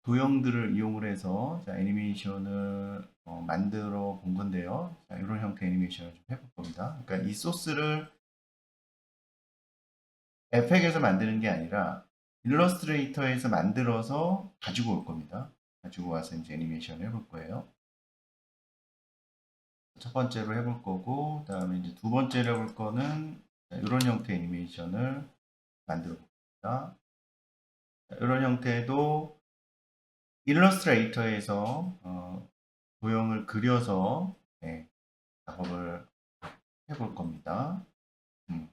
도형들을 이용을 해서 자, 애니메이션을 만들어 본 건데요. 자, 이런 형태 애니메이션을 좀 해볼 겁니다. 그러니까 이 소스를 에펙에서 만드는 게 아니라 일러스트레이터에서 만들어서 가지고 올 겁니다. 가지고 와서 이제 애니메이션을 해볼 거예요. 첫 번째로 해볼 거고, 그 다음에 이제 두 번째로 해볼 거는 이런 형태 애니메이션을 만들어 봅니다. 이런 형태도 일러스트레이터에서 도형을 그려서 작업을 해볼 겁니다. 음.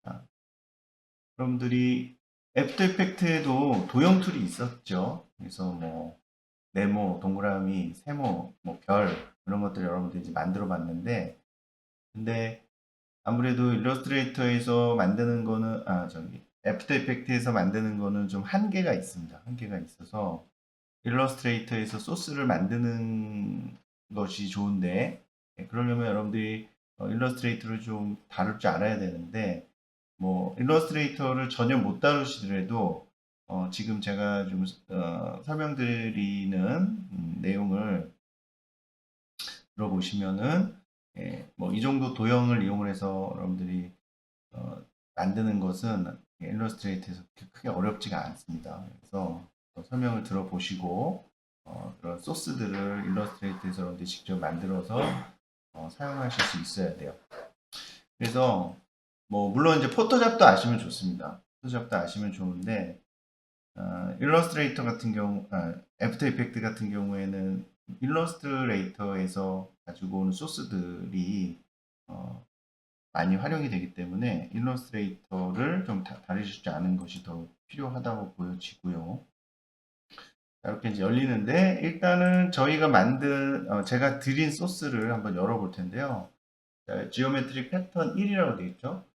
자, 여러분들이 애프터 이펙트에도 도형 툴이 있었죠. 그래서 뭐 네모, 동그라미, 세모, 뭐 별 이런 것들 여러분들이 이제 만들어 봤는데, 근데 아무래도 일러스트레이터에서 만드는 거는 저기 애프터 이펙트에서 만드는 거는 좀 한계가 있습니다. 한계가 있어서 일러스트레이터에서 소스를 만드는 것이 좋은데, 그러려면 여러분들이 일러스트레이터를 좀 다룰 줄 알아야 되는데, 뭐 일러스트레이터를 전혀 못 다루시더라도 지금 제가 좀 설명드리는 내용을 들어보시면은 뭐 이 정도 도형을 이용을 해서 여러분들이 만드는 것은 일러스트레이터에서 크게 어렵지가 않습니다. 그래서 설명을 들어보시고 그런 소스들을 일러스트레이터에서 여러분들이 직접 만들어서 사용하실 수 있어야 돼요. 그래서 뭐 물론 이제 포토샵도 아시면 좋습니다. 포토샵도 아시면 좋은데 일러스트레이터 같은 경우, 애프터 이펙트 같은 경우에는 일러스트레이터에서 가지고 오는 소스들이 많이 활용이 되기 때문에 일러스트레이터를 좀 다루실 줄 아는 것이 더 필요하다고 보여지고요. 자, 이렇게 이제 열리는데 일단은 저희가 제가 드린 소스를 한번 열어볼 텐데요. 자, 지오메트릭 패턴 1이라고 되어 있죠.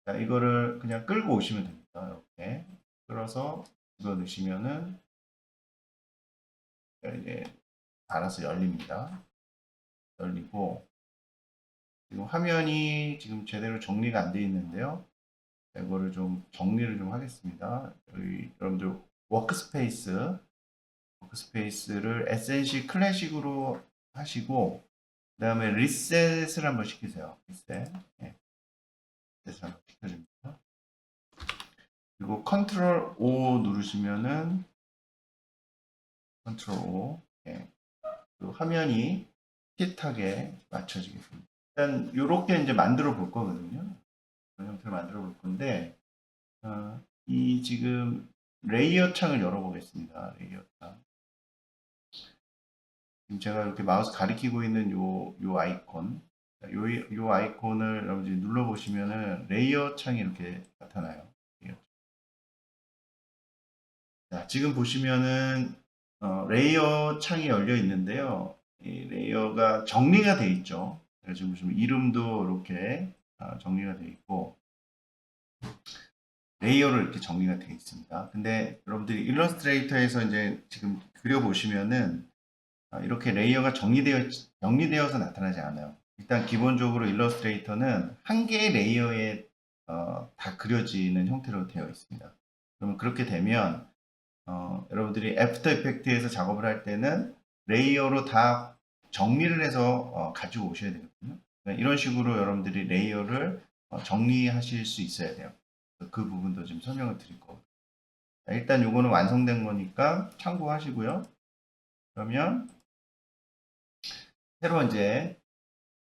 자, 이거를 그냥 끌고 오시면 됩니다. 이렇게 끌어서 집어 넣으시면은 이제 알아서 열립니다. 열리고 지금 화면이 지금 제대로 정리가 안 되어 있는데요. 이거를 좀 정리를 좀 하겠습니다. 여러분들 워크스페이스를 SNC 클래식으로 하시고 그 다음에 리셋을 한번 시키세요. 리셋. 리셋을 한번 시켜줍니다. 그리고 컨트롤 O 누르시면은 컨트롤 O 그 화면이 핏하게 맞춰지겠습니다. 일단 이렇게 이제 만들어 볼 거거든요. 그런 형태로 만들어 볼 건데 이 지금 레이어 창을 열어보겠습니다. 레이어 창. 지금 제가 이렇게 마우스 가리키고 있는 요 아이콘, 요 아이콘을 여러분들이 눌러보시면은 레이어 창이 이렇게 나타나요. 자, 지금 보시면은 레이어 창이 열려 있는데요. 이 레이어가 정리가 되어 있죠. 지금 보시면 이름도 이렇게 정리가 되어 있고 레이어로 이렇게 정리가 되어 있습니다. 근데 여러분들이 일러스트레이터에서 이제 지금 그려보시면은 이렇게 레이어가 정리되어서 나타나지 않아요. 일단 기본적으로 일러스트레이터는 한 개의 레이어에 다 그려지는 형태로 되어 있습니다. 그러면 그렇게 되면 여러분들이 애프터 이펙트에서 작업을 할 때는 레이어로 다 정리를 해서 가지고 오셔야 되거든요. 이런 식으로 여러분들이 레이어를 정리하실 수 있어야 돼요. 그 부분도 좀 설명을 드릴 거고. 일단 요거는 완성된 거니까 참고하시고요. 그러면 새로 이제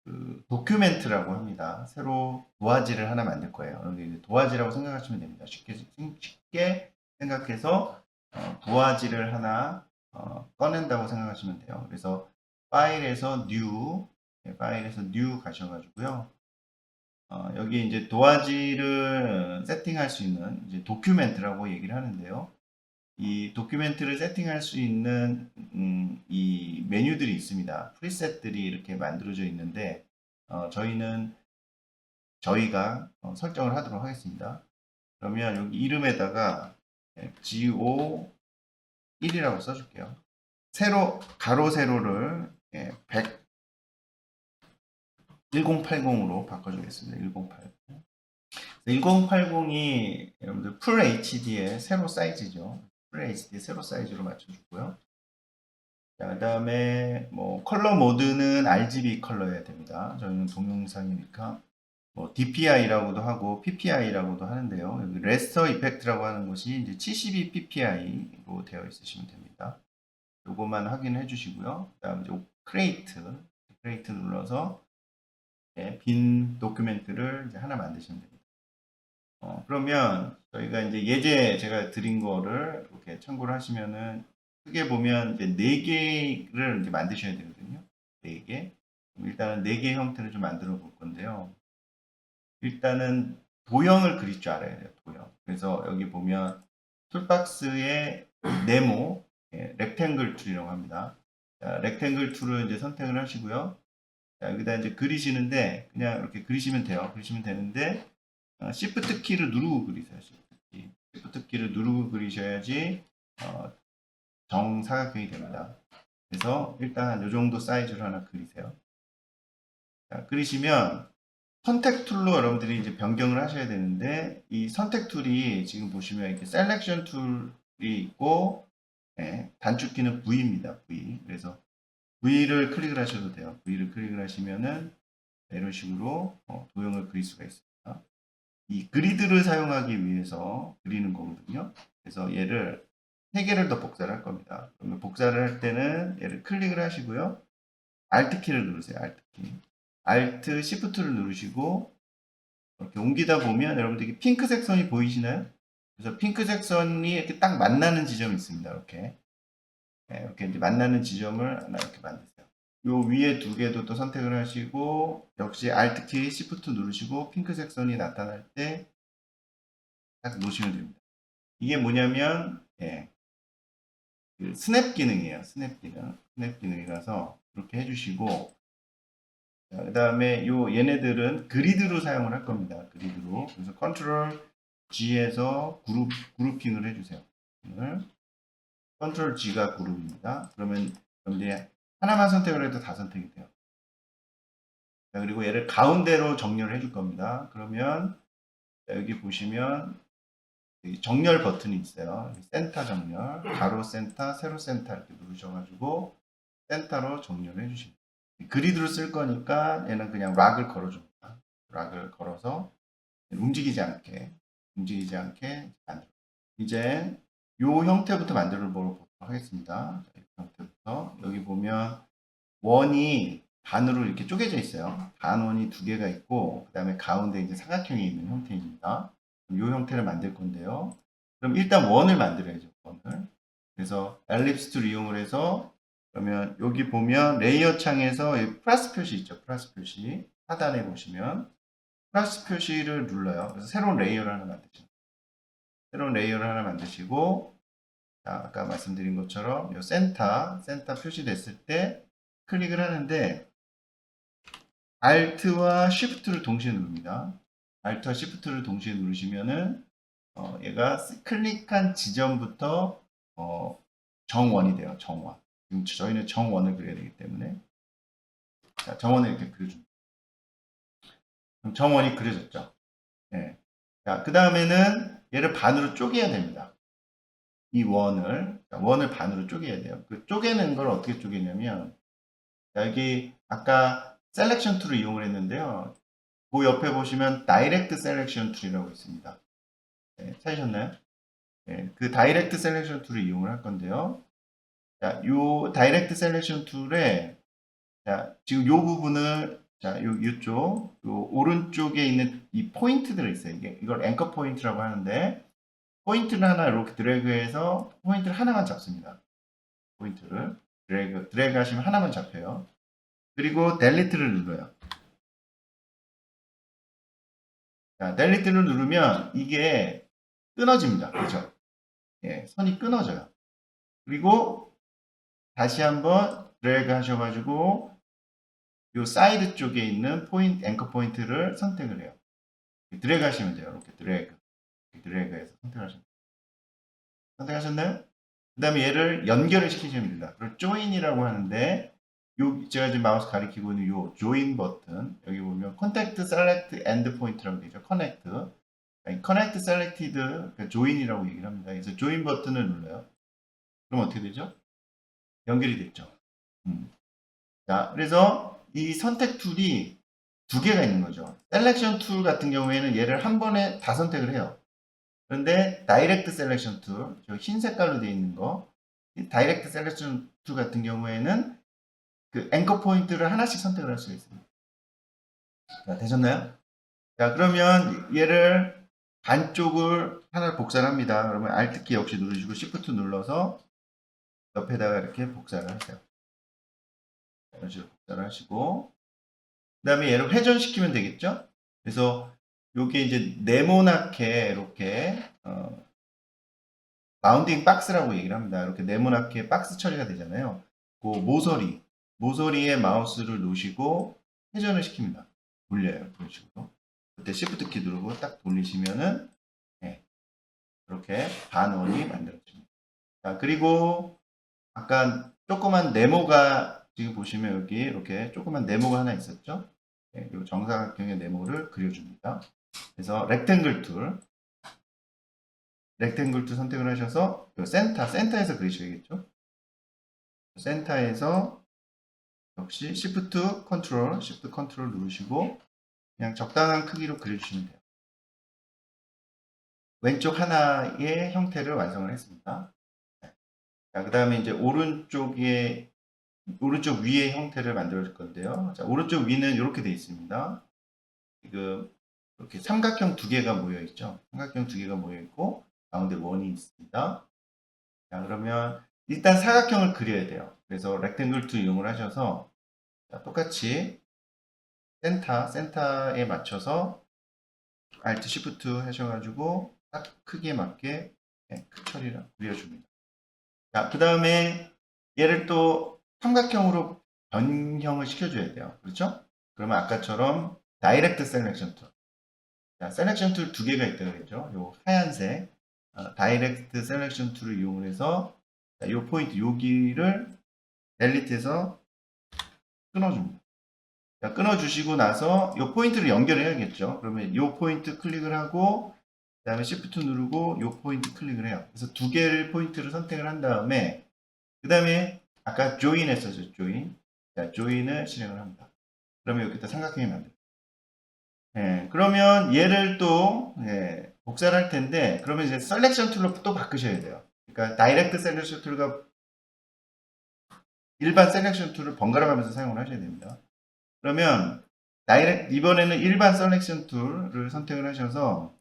그 도큐멘트라고 합니다. 새로 도화지를 하나 만들 거예요. 여러분들이 도화지라고 생각하시면 됩니다. 쉽게 생각해서 도화지를 하나 꺼낸다고 생각하시면 돼요. 그래서 파일에서 new 가셔가지고요. 여기 이제 도화지를 세팅할 수 있는 이제 도큐멘트라고 얘기를 하는데요. 이 도큐멘트를 세팅할 수 있는 이 메뉴들이 있습니다. 프리셋들이 이렇게 만들어져 있는데 저희가 설정을 하도록 하겠습니다. 그러면 여기 이름에다가 go1이라고 써줄게요. 가로 세로를 1080으로 바꿔주겠습니다. 1080. 1080이 여러분들 풀 HD의 세로 사이즈죠. FHD 세로 사이즈로 맞춰주고요. 자, 그다음에 뭐 컬러 모드는 RGB 컬러여야 됩니다. 저희는 동영상이니까 뭐 DPI라고도 하고 PPI라고도 하는데요. 여기 레스터 이펙트라고 하는 것이 이제 72 PPI로 되어 있으시면 됩니다. 요것만 확인해 주시고요. 그다음에 이제 크레이트 눌러서 빈 도큐멘트를 이제 하나 만드시면 됩니다. 그러면 저희가 이제 예제 제가 드린 거를 이렇게 참고를 하시면은 크게 보면 이제 4개를 이제 만드셔야 되거든요. 4개. 일단은 4개 형태를 좀 만들어 볼 건데요. 일단은 도형을 그릴 줄 알아야 돼요. 도형. 그래서 여기 보면 툴박스의 네모, 렉탱글 툴이라고 합니다. 자, 렉탱글 툴을 이제 선택을 하시고요. 자, 여기다 이제 그리시는데 그냥 이렇게 그리시면 돼요. 그리시면 되는데 Shift 키를 누르고 그리세요. Shift 키를 누르고 그리셔야지 정사각형이 됩니다. 그래서 일단 이 정도 사이즈로 하나 그리세요. 자, 그리시면 선택 툴로 여러분들이 이제 변경을 하셔야 되는데 이 선택 툴이 지금 보시면 이렇게 셀렉션 툴이 있고 단축키는 V입니다. V. 그래서 V를 클릭을 하셔도 돼요. V를 클릭을 하시면은 이런 식으로 도형을 그릴 수가 있습니다. 이 그리드를 사용하기 위해서 그리는 거거든요. 그래서 얘를 3개를 더 복사를 할 겁니다. 그러면 복사를 할 때는 얘를 클릭을 하시고요. Alt 키를 누르세요. Alt 키. Alt Shift를 누르시고 이렇게 옮기다 보면 여러분들 핑크색 선이 보이시나요? 그래서 핑크색 선이 이렇게 딱 만나는 지점이 있습니다. 이렇게. 이렇게 이제 만나는 지점을 하나 이렇게 만드세요. 요 위에 2개도 또 선택을 하시고 역시 Alt 키 Shift 누르시고 핑크색 선이 나타날 때 딱 놓으시면 됩니다. 이게 뭐냐면 그 스냅 기능이에요. 스냅 기능. 스냅 기능이라서 이렇게 해주시고 그 다음에 얘네들은 그리드로 사용을 할 겁니다. 그리드로. 그래서 컨트롤 G에서 그룹핑을 해주세요. 컨트롤 G가 그룹입니다. 그러면 여러분들이 하나만 선택을 해도 다 선택이 돼요. 자, 그리고 얘를 가운데로 정렬을 해줄 겁니다. 그러면 여기 보시면 정렬 버튼이 있어요. 센터 정렬, 가로 센터, 세로 센터 이렇게 누르셔가지고 센터로 정렬을 해주십니다. 그리드로 쓸 거니까 얘는 그냥 락을 걸어줍니다. 락을 걸어서 움직이지 않게 만들어. 이제 요 형태부터 만들어 보도록 하겠습니다. 이 형태부터 여기 보면 원이 반으로 이렇게 쪼개져 있어요. 반원이 2개가 있고 그 다음에 가운데 이제 사각형이 있는 형태입니다. 이 형태를 만들 건데요. 그럼 일단 원을 만들어야죠. 원을. 그래서 엘립스 툴 이용을 해서 그러면 여기 보면 레이어 창에서 플러스 표시 있죠. 플러스 표시 하단에 보시면 플러스 표시를 눌러요. 그래서 새로운 레이어를 하나 만드시고 새로운 레이어를 하나 만드시고 자, 아까 말씀드린 것처럼 이 센터 표시됐을 때 클릭을 하는데 Alt와 Shift를 동시에 누릅니다. Alt와 Shift를 동시에 누르시면은 얘가 클릭한 지점부터 정원이 돼요. 정원. 지금 저희는 정원을 그려야 되기 때문에 자, 정원을 이렇게 그려줍니다. 그럼 정원이 그려졌죠. 네. 자, 그 다음에는 얘를 반으로 쪼개야 됩니다. 이 원을 반으로 쪼개야 돼요. 그 쪼개는 걸 어떻게 쪼개냐면 여기 아까 셀렉션 툴을 이용을 했는데요. 그 옆에 보시면 다이렉트 셀렉션 툴이라고 있습니다. 네, 찾으셨나요? 네, 그 다이렉트 셀렉션 툴을 이용을 할 건데요. 자, 요 다이렉트 셀렉션 툴에 자, 지금 요 부분을 자, 요쪽 오른쪽에 있는 이 포인트들이 있어요. 이걸 앵커 포인트라고 하는데 포인트를 하나 이렇게 드래그해서 포인트를 하나만 잡습니다. 포인트를 드래그 하시면 하나만 잡혀요. 그리고 델리트를 눌러요. 자, 델리트를 누르면 이게 끊어집니다. 그죠? 예, 선이 끊어져요. 그리고 다시 한번 드래그 하셔가지고 이 사이드 쪽에 있는 앵커 포인트를 선택을 해요. 드래그 하시면 돼요. 이렇게 드래그해서 선택하셨나요? 그 다음에 얘를 연결을 시키시면 됩니다. 그걸 join이라고 하는데 제가 지금 마우스 가리키고 있는 요 join 버튼 여기 보면 contact select end point라고 되죠. connect Connect Selected, 그러니까 Join이라고 얘기를 합니다. 그래서 Join 버튼을 눌러요. 그럼 어떻게 되죠? 연결이 됐죠. 자, 그래서 이 선택 툴이 두 개가 있는 거죠. 셀렉션 툴 같은 경우에는 얘를 한 번에 다 선택을 해요. 그런데 다이렉트 셀렉션 툴, 저 흰 색깔로 되어 있는 거, 이 다이렉트 셀렉션 툴 같은 경우에는 그 앵커 포인트를 하나씩 선택을 할 수가 있습니다. 자, 되셨나요? 자, 그러면 얘를 반쪽을 하나 복사를 합니다. 그러면 Alt 키 역시 누르시고 Shift 눌러서 옆에다가 이렇게 복사를 하세요. 이런 식으로 복사를 하시고, 그 다음에 얘를 회전시키면 되겠죠? 그래서 요게 이제 네모나게 이렇게 바운딩 박스라고 얘기를 합니다. 이렇게 네모나게 박스 처리가 되잖아요. 그 모서리에 마우스를 놓으시고 회전을 시킵니다. 돌려요. 그런 식으로. 그때 Shift 키 누르고 딱 돌리시면은 이렇게 반원이 만들어집니다. 자, 그리고 아까 조그만 네모가 지금 보시면 여기 이렇게 조그만 네모가 하나 있었죠? 이 정사각형의 네모를 그려줍니다. 그래서 렉탱글 툴 선택을 하셔서 센터에서 그리셔야겠죠? 센터에서 역시 Shift 컨트롤 누르시고 그냥 적당한 크기로 그려주시면 돼요. 왼쪽 하나의 형태를 완성을 했습니다. 자, 그 다음에 이제 오른쪽 위의 형태를 만들어 줄 건데요. 자, 오른쪽 위는 이렇게 되어 있습니다. 지금 이렇게 삼각형 두 개가 모여 있죠. 삼각형 두 개가 모여 있고 가운데 원이 있습니다. 자, 그러면 일단 사각형을 그려야 돼요. 그래서 렉탱글 툴 이용을 하셔서 자, 똑같이 센터에 맞춰서 Alt Shift 하셔가지고 딱 크기에 맞게 크 처리를 그려줍니다. 자, 그 다음에 얘를 또 삼각형으로 변형을 시켜줘야 돼요. 그렇죠? 그러면 아까처럼 다이렉트 셀렉션 툴. 자, 셀렉션 툴 두 개가 있다고 했죠. 요 하얀색 다이렉트 셀렉션 툴을 이용해서 이 포인트 여기를 델리트해서 끊어줍니다. 자, 끊어주시고 나서 이 포인트를 연결해야겠죠. 그러면 이 포인트 클릭을 하고 그 다음에 Shift 누르고 이 포인트 클릭을 해요. 그래서 두 개를 포인트를 선택을 한 다음에 그 다음에 아까 join 했었죠. 자, join을 실행을 합니다. 그러면 여기다 삼각형이 만들어요. 그러면 얘를 또 복사를 할 텐데 그러면 이제 셀렉션 툴로 또 바꾸셔야 돼요. 그러니까 다이렉트 셀렉션 툴과 일반 셀렉션 툴을 번갈아 가면서 사용을 하셔야 됩니다. 그러면 이번에는 일반 셀렉션 툴을 선택을 하셔서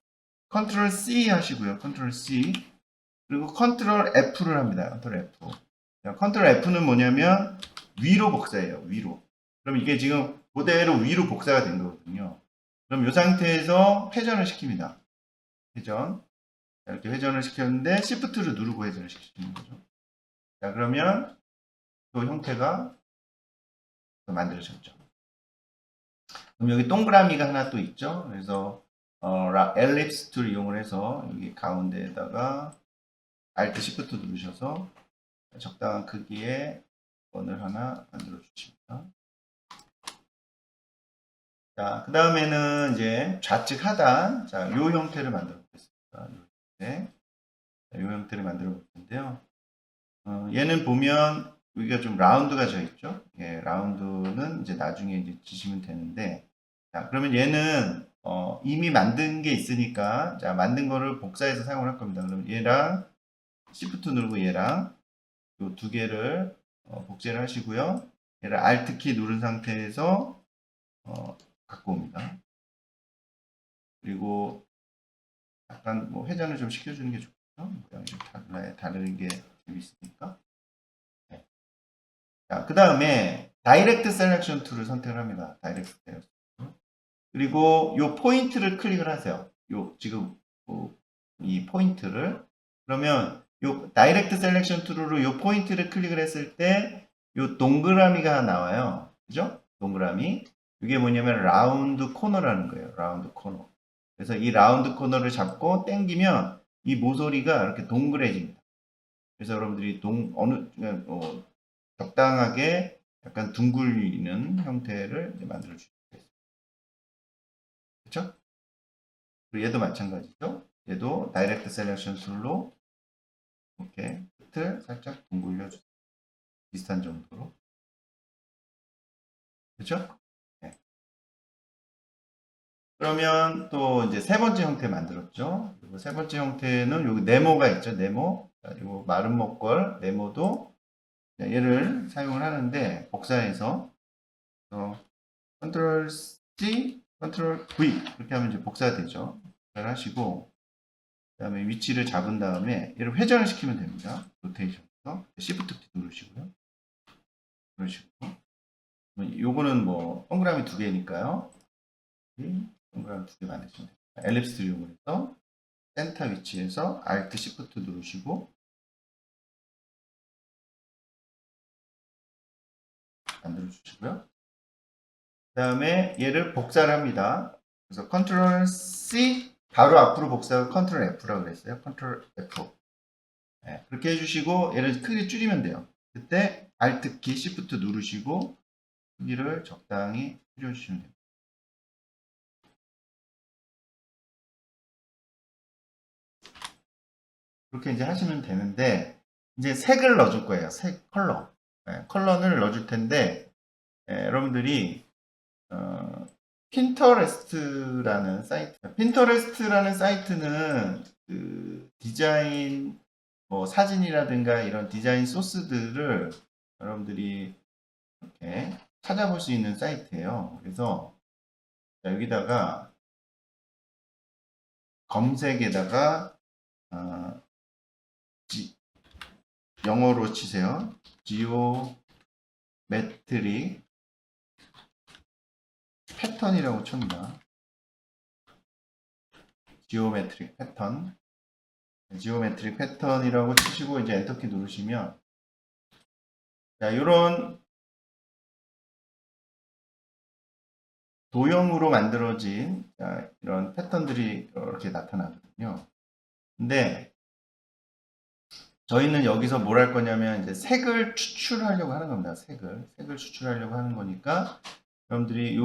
컨트롤 C 하시고요. 컨트롤 C 그리고 컨트롤 F를 합니다. 컨트롤 F. 컨트롤 F는 뭐냐면 위로 복사해요. 위로. 그럼 이게 지금 그대로 위로 복사가 된 거거든요. 그럼 이 상태에서 회전을 시킵니다. 회전. 이렇게 회전을 시켰는데 Shift를 누르고 회전을 시키는 거죠. 자, 그러면 이 형태가 만들어졌죠. 그럼 여기 동그라미가 하나 또 있죠. 그래서 엘립스 툴 이용을 해서 여기 가운데에다가 Alt Shift 누르셔서 적당한 크기의 원을 하나 만들어 주십니다. 자, 그 다음에는 이제 좌측 하단, 자, 요 형태를 만들어 보겠습니다. 요 형태를 만들어 볼 텐데요. 얘는 보면 여기가 좀 라운드가 져 있죠. 예, 라운드는 이제 나중에 이제 지시면 되는데, 자, 그러면 얘는 이미 만든 게 있으니까, 자, 만든 거를 복사해서 사용을 할 겁니다. 그럼 얘랑 Shift 누르고 얘랑 요 두 개를 복제를 하시고요. 얘를 Alt 키 누른 상태에서 갖고 옵니다. 그리고 약간 뭐 회전을 좀 시켜주는 게 좋죠. 모양이 좀 다른 게 재밌으니까. 네. 자, 그 다음에 다이렉트 셀렉션 툴을 선택을 합니다. 다이렉트 셀렉션 툴. 그리고 요 포인트를 클릭을 하세요. 요 지금 이 포인트를 그러면 요 다이렉트 셀렉션 툴로 요 포인트를 클릭을 했을 때 요 동그라미가 나와요. 그죠? 동그라미. 이게 뭐냐면 라운드 코너라는 거예요. 라운드 코너. 그래서 이 라운드 코너를 잡고 당기면 이 모서리가 이렇게 동그래집니다. 그래서 여러분들이 적당하게 약간 둥글리는 형태를 만들어 주시겠습니다. 그렇죠? 그리고 얘도 마찬가지죠. 얘도 다이렉트 셀렉션 툴로 이렇게 끝을 살짝 둥글려주세요. 비슷한 정도로. 그렇죠? 네. 그러면 또 이제 세 번째 형태 만들었죠. 그리고 세 번째 형태는 여기 네모가 있죠. 네모. 그리고 마른 목걸 네모도 얘를 사용을 하는데 복사해서 컨트롤 C, 컨트롤 V 이렇게 하면 이제 복사되죠. 복사를 하시고 그다음에 위치를 잡은 다음에 얘를 회전을 시키면 됩니다. 로테이션에서 Shift 키 누르시고요. 그런 식으로. 요거는 뭐 동그라미 두 개니까요. 동그라미 두 개 만드시면 됩니다. 엘립스를 이용해서 센터 위치에서 Alt Shift 누르시고 만들어 주시고요. 그 다음에 얘를 복사를 합니다. 그래서 컨트롤 C 바로 앞으로 복사하고 컨트롤 F라고 그랬어요. 컨트롤 F. 네, 그렇게 해주시고 얘를 크게 줄이면 돼요. 그때 Alt 키 Shift 누르시고 크기를 적당히 줄여주시면 됩니다. 그렇게 이제 하시면 되는데 이제 색을 넣어줄 거예요. 색 컬러. 네, 컬러를 넣어줄 텐데 여러분들이 핀터레스트라는 사이트는 그 디자인 뭐 사진이라든가 이런 디자인 소스들을 여러분들이 이렇게 찾아볼 수 있는 사이트예요. 그래서 여기다가 검색에다가 영어로 치세요. 지오메트릭 패턴이라고 칩니다. 지오메트릭 패턴이라고 치시고 이제 엔터키 누르시면 자, 이런 도형으로 만들어진 이런 패턴들이 이렇게 나타나거든요. 근데 저희는 여기서 뭘 할 거냐면 이제 색을 추출하려고 하는 겁니다. 색을 추출하려고 하는 거니까 여러분들이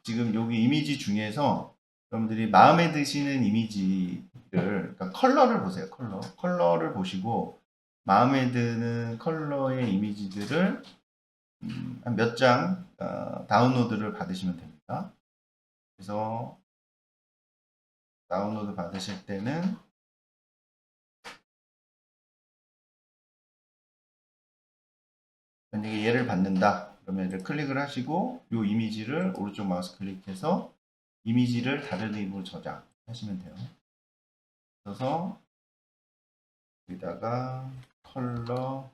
지금 여기 이미지 중에서 여러분들이 마음에 드시는 이미지를 그러니까 컬러를 보세요. 컬러를 보시고 마음에 드는 컬러의 이미지들을 한 몇 장 다운로드를 받으시면 됩니다. 그래서 다운로드 받으실 때는 만약에 얘를 받는다 그러면 얘를 클릭을 하시고 이 이미지를 오른쪽 마우스 클릭해서 이미지를 다른 입으로 저장하시면 돼요. 그래서 여기다가 컬러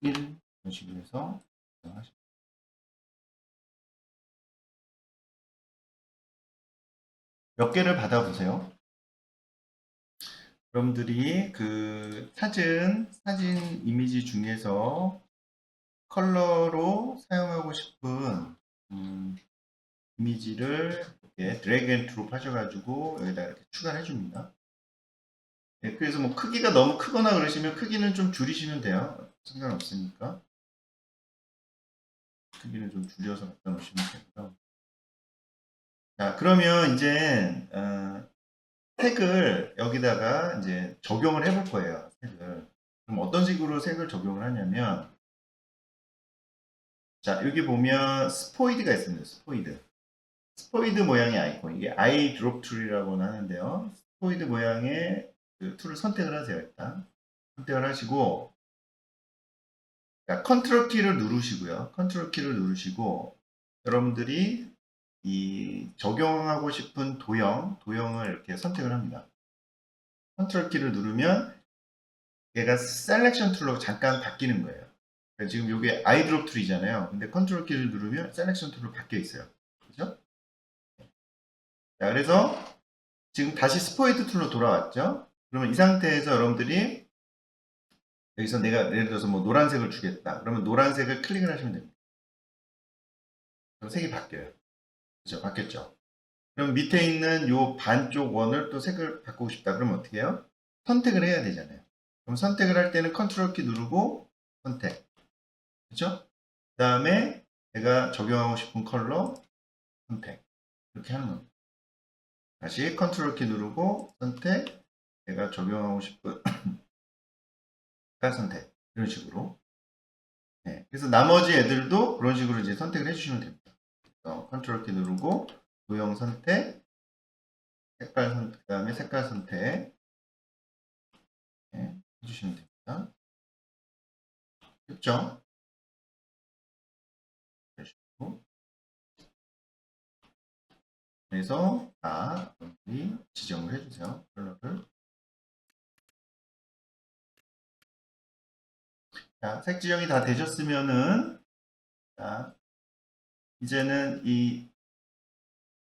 1 이런 식으로 해서 저장하시면 몇 개를 받아보세요. 여러분들이 그 사진 이미지 중에서 컬러로 사용하고 싶은 이미지를 이렇게 드래그 앤 드롭 하셔가지고 여기다 이렇게 추가해 줍니다. 네, 그래서 뭐 크기가 너무 크거나 그러시면 크기는 좀 줄이시면 돼요. 상관없으니까. 크기는 좀 줄여서 갖다 놓으시면 되고요. 자, 그러면 이제 색을 여기다가 이제 적용을 해볼 거예요. 색을. 그럼 어떤 식으로 색을 적용을 하냐면 자, 여기 보면 스포이드가 있습니다. 스포이드 모양의 아이콘. 이게 아이 드롭 툴이라고 하는데요. 스포이드 모양의 그 툴을 선택을 하세요. 일단 선택을 하시고 컨트롤 키를 누르시고요. 컨트롤 키를 누르시고 여러분들이 이 적용하고 싶은 도형을 이렇게 선택을 합니다. 컨트롤 키를 누르면 얘가 셀렉션 툴로 잠깐 바뀌는 거예요. 그러니까 지금 이게 아이드롭 툴이잖아요. 근데 컨트롤 키를 누르면 셀렉션 툴로 바뀌어 있어요. 그죠? 자, 그래서 지금 다시 스포이드 툴로 돌아왔죠? 그러면 이 상태에서 여러분들이 여기서 내가 예를 들어서 뭐 노란색을 주겠다. 그러면 노란색을 클릭을 하시면 됩니다. 그럼 색이 바뀌어요. 그죠? 바뀌었죠? 그럼 밑에 있는 요 반쪽 원을 또 색을 바꾸고 싶다. 그러면 어떻게 해요? 선택을 해야 되잖아요. 그럼 선택을 할 때는 컨트롤 키 누르고 선택. 그죠? 그 다음에 내가 적용하고 싶은 컬러 선택. 이렇게 하는 겁니다. 다시 컨트롤 키 누르고 선택, 내가 적용하고 싶은 색깔 선택, 이런 식으로. 네, 그래서 나머지 애들도 그런 식으로 이제 선택을 해주시면 됩니다. 컨트롤 키 누르고 도형 선택, 색깔 선택, 그 다음에 색깔 선택, 네, 해주시면 됩니다. 쉽죠? 그래서 다 여러분들이 지정을 해주세요. 컬러를. 자, 색 지정이 다 되셨으면은, 자, 이제는 이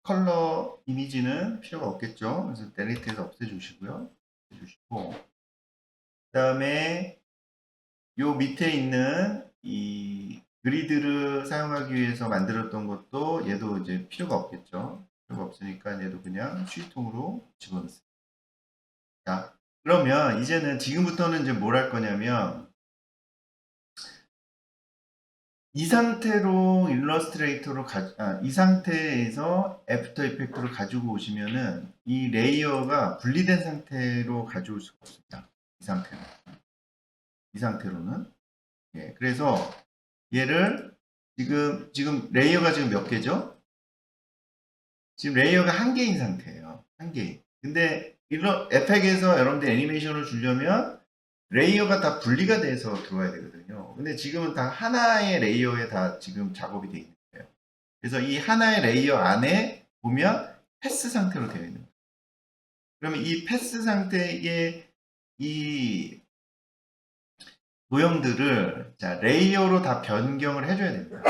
컬러 이미지는 필요가 없겠죠. 그래서 델리트해서 없애주시고요. 없애주시고, 그 다음에 요 밑에 있는 이 그리드를 사용하기 위해서 만들었던 것도 얘도 이제 필요가 없겠죠. 필요가 없으니까 얘도 그냥 수위통으로 집어넣습니다. 자, 그러면 이제는 지금부터는 이제 뭘 할 거냐면 이 상태로 일러스트레이터로 이 상태에서 애프터 이펙트로 가지고 오시면은 이 레이어가 분리된 상태로 가져올 수가 없습니다. 이 상태로는. 예, 그래서 얘를 지금 레이어가 지금 몇 개죠? 지금 레이어가 한 개인 상태예요. 한 개. 근데 에펙에서 여러분들 애니메이션을 주려면 레이어가 다 분리가 돼서 들어와야 되거든요. 근데 지금은 다 하나의 레이어에 다 지금 작업이 되어 있는 거예요. 그래서 이 하나의 레이어 안에 보면 패스 상태로 되어 있는 거예요. 그러면 이 패스 상태의 이 도형들을 자, 레이어로 다 변경을 해줘야 됩니다.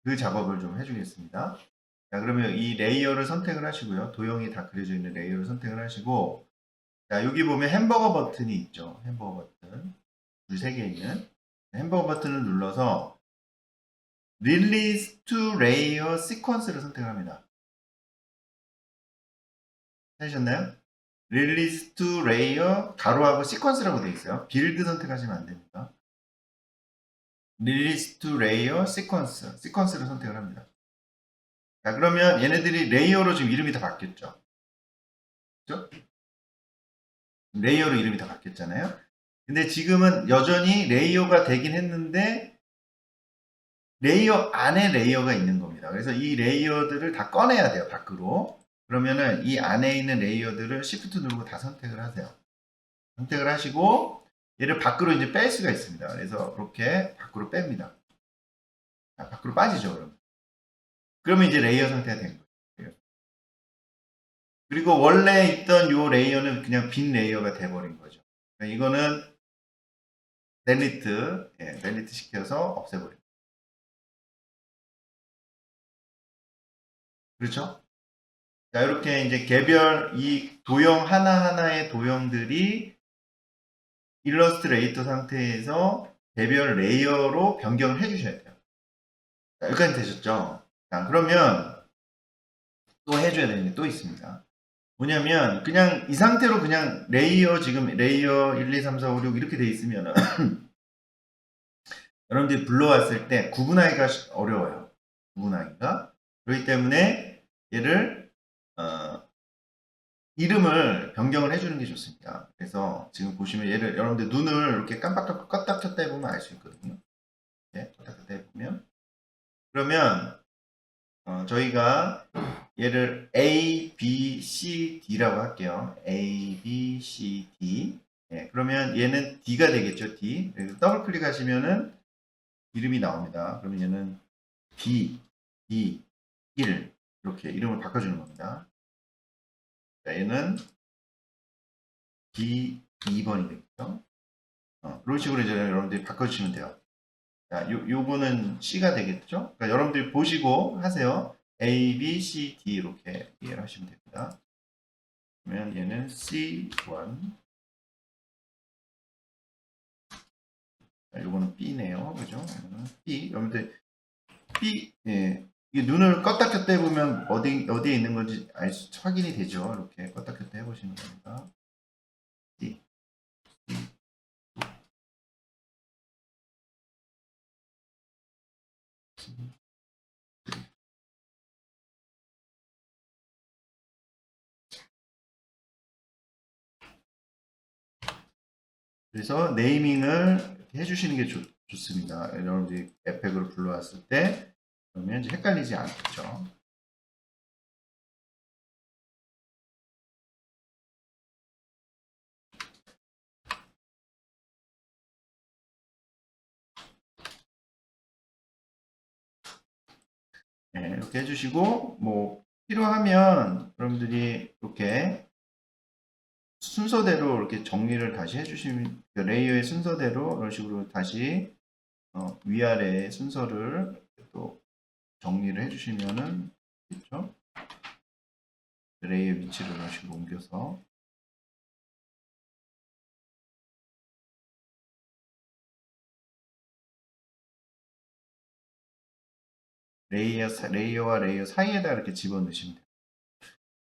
그 작업을 좀 해주겠습니다. 자, 그러면 이 레이어를 선택을 하시고요. 도형이 다 그려져 있는 레이어를 선택을 하시고, 자, 여기 보면 햄버거 버튼이 있죠. 햄버거 버튼. 줄 3개 있는 햄버거 버튼을 눌러서 Release to Layer Sequence를 선택을 합니다. 하셨나요? Release to Layer 가로하고 Sequence라고 되어 있어요. 빌드 선택하시면 안 됩니다. Release to Layer Sequence를 선택을 합니다. 자, 그러면 얘네들이 레이어로 지금 이름이 다 바뀌었죠. 그죠? 레이어로 이름이 다 바뀌었잖아요. 근데 지금은 여전히 레이어가 되긴 했는데 레이어 안에 레이어가 있는 겁니다. 그래서 이 레이어들을 다 꺼내야 돼요, 밖으로. 그러면은 이 안에 있는 레이어들을 Shift 누르고 다 선택을 하세요. 선택을 하시고 얘를 밖으로 이제 뺄 수가 있습니다. 그래서 이렇게 밖으로 뺍니다. 자, 밖으로 빠지죠, 그럼. 그러면 이제 레이어 상태가 된 거예요. 그리고 원래 있던 요 레이어는 그냥 빈 레이어가 돼버린 거죠. 그러니까 이거는 델리트 시켜서 없애버립니다. 그렇죠? 자, 이렇게 이제 개별 이 도형 하나하나의 도형들이 일러스트레이터 상태에서 개별 레이어로 변경을 해주셔야 돼요. 자, 여기까지 되셨죠? 자, 그러면 또 해줘야 되는 게 또 있습니다. 뭐냐면 그냥 이 상태로 그냥 레이어 지금 레이어 1, 2, 3, 4, 5, 6 이렇게 돼 있으면 여러분들이 불러왔을 때 구분하기가 어려워요. 구분하기가. 그렇기 때문에 얘를 이름을 변경을 해주는 게 좋습니다. 그래서 지금 보시면 얘를 여러분들 눈을 이렇게 깜빡 껐다 켰다 해보면 알 수 있거든요. 네, 껐다 켰다 해보면 그러면 저희가 얘를 A, B, C, D라고 할게요. A, B, C, D. 네, 그러면 얘는 D가 되겠죠. D. 더블 클릭하시면은 이름이 나옵니다. 그러면 얘는 D, D, 1 이렇게 이름을 바꿔주는 겁니다. 자, 얘는 D 2번이 되겠죠. 이런 식으로 이제 여러분들이 바꿔주시면 돼요. 자, 요거는 C가 되겠죠. 그러니까 여러분들이 보시고 하세요. A, B, C, D 이렇게 이해를 하시면 됩니다. 그러면 얘는 C1. 자, 요거는 B네요. 그죠? 이거는 B. 여러분들 B, 예. 이게 눈을 껐다 켰다 해보면 어디에 있는 건지 확인이 되죠. 이렇게 껐다 켰다 해보시는 겁니다. D. 그래서 네이밍을 이렇게 해주시는 게 좋습니다. 여러분들이 에펙으로 불러왔을 때 그러면 이제 헷갈리지 않겠죠. 네, 이렇게 해주시고 뭐 필요하면 여러분들이 이렇게 순서대로 이렇게 정리를 다시 해주시면 그 레이어의 순서대로 이런 식으로 다시 위아래 순서를 또 정리를 해주시면은 있죠. 레이어 위치를 이런 식으로 옮겨서 레이어와 레이어 사이에다 이렇게 집어넣으시면 돼요.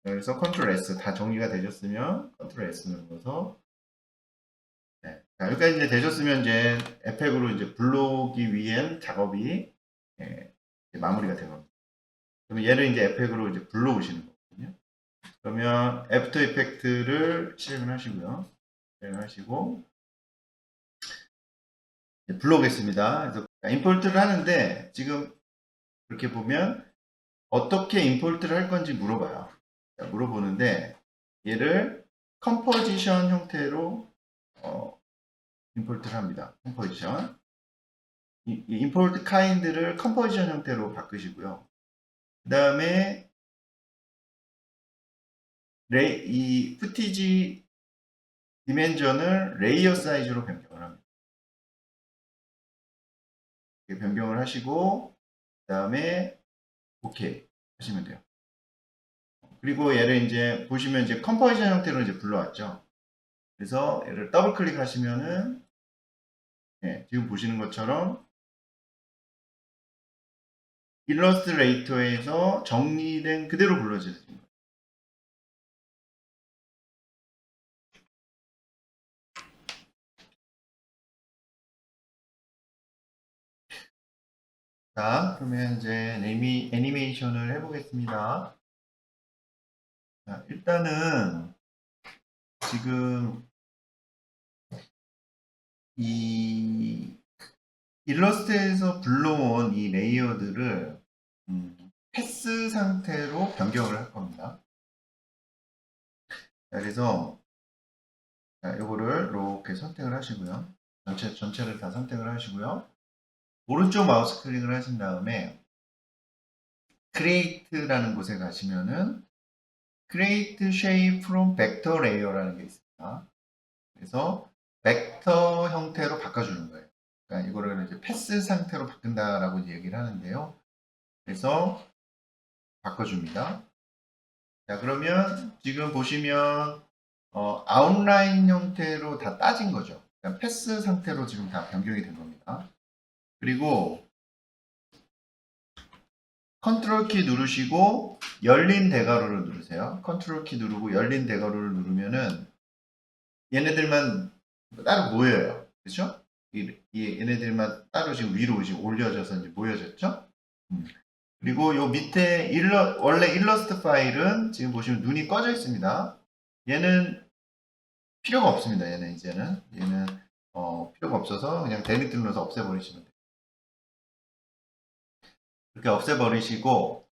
그래서 컨트롤 S 다 정리가 되셨으면 컨트롤 S 눌러서 네. 자, 여기까지 이제 되셨으면 이제 에펙으로 이제 불러오기 위한 작업이 이제 마무리가 된 겁니다. 그러면 얘를 이제 에펙으로 이제 불러오시는 거거든요. 그러면 애프터 이펙트를 실행을 하시고요. 실행을 하시고 불러오겠습니다. 그래서 임포트를 하는데 지금 이렇게 보면 어떻게 임포트를 할 건지 물어봐요. 자, 물어보는데 얘를 컴포지션 형태로 임포트를 합니다. 컴포지션. 이 임포트 카인드를 컴포지션 형태로 바꾸시고요. 그 다음에 이 푸티지 디멘전을 레이어 사이즈로 변경을 합니다. 이렇게 변경을 하시고 그 다음에 오케이 하시면 돼요. 그리고 얘를 이제 보시면 이제 컴포지션 형태로 이제 불러왔죠. 그래서 얘를 더블 클릭하시면은 지금 보시는 것처럼 일러스트레이터에서 정리된 그대로 불러지는 거예요. 자, 그러면 이제 애니메이션을 해보겠습니다. 자, 일단은 지금 이 일러스트에서 불러온 이 레이어들을 패스 상태로 변경을 할 겁니다. 자, 그래서 이거를 이렇게 선택을 하시고요. 전체를 다 선택을 하시고요. 오른쪽 마우스 클릭을 하신 다음에 Create라는 곳에 가시면은 Create Shape from Vector Layer라는 게 있습니다. 그래서 벡터 형태로 바꿔주는 거예요. 그러니까 이거를 이제 패스 상태로 바꾼다라고 이제 얘기를 하는데요. 그래서 바꿔줍니다. 자, 그러면 지금 보시면 아웃라인 형태로 다 따진 거죠. 그러니까 패스 상태로 지금 다 변경이 된 겁니다. 그리고 컨트롤 키 누르시고 열린 대괄호를 누르세요. 컨트롤 키 누르고 열린 대괄호를 누르면은 얘네들만 따로 모여요. 그렇죠? 얘네들만 따로 지금 위로 지금 올려져서 이제 모여졌죠? 그리고 요 밑에 원래 일러스트 파일은 지금 보시면 눈이 꺼져 있습니다. 얘는 필요가 없습니다. 얘는 이제는 얘는 필요가 없어서 그냥 델리트 눌러서 없애버리시면 돼요. 이렇게 없애버리시고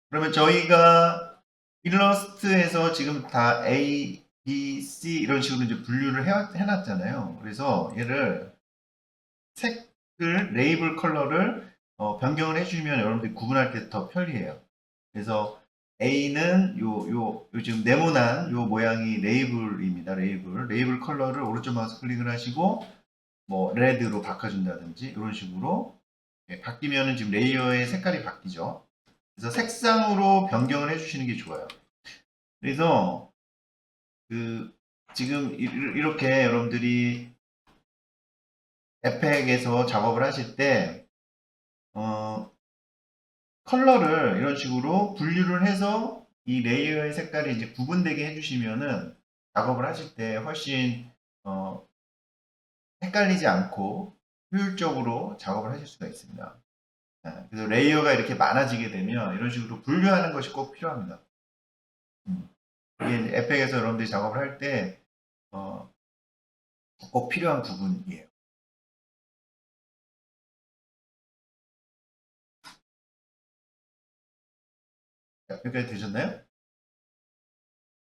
그러면 저희가 일러스트에서 지금 다 A, B, C 이런 식으로 이제 분류를 해놨잖아요. 그래서 얘를 색을 레이블 컬러를 변경을 해주시면 여러분들이 구분할 때 더 편리해요. 그래서 A는 요 지금 네모난 요 모양이 레이블입니다. 레이블 컬러를 오른쪽 마우스 클릭을 하시고 뭐 레드로 바꿔준다든지 이런 식으로 바뀌면은 지금 레이어의 색깔이 바뀌죠. 그래서 색상으로 변경을 해주시는 게 좋아요. 그래서 그 지금 이렇게 여러분들이 에펙에서 작업을 하실 때 컬러를 이런 식으로 분류를 해서 이 레이어의 색깔이 이제 구분되게 해주시면은 작업을 하실 때 훨씬 헷갈리지 않고 효율적으로 작업을 하실 수가 있습니다. 그래서 레이어가 이렇게 많아지게 되면 이런 식으로 분류하는 것이 꼭 필요합니다. 이게 에펙에서 여러분들이 작업을 할 때 꼭 필요한 부분이에요. 자, 여기까지 되셨나요?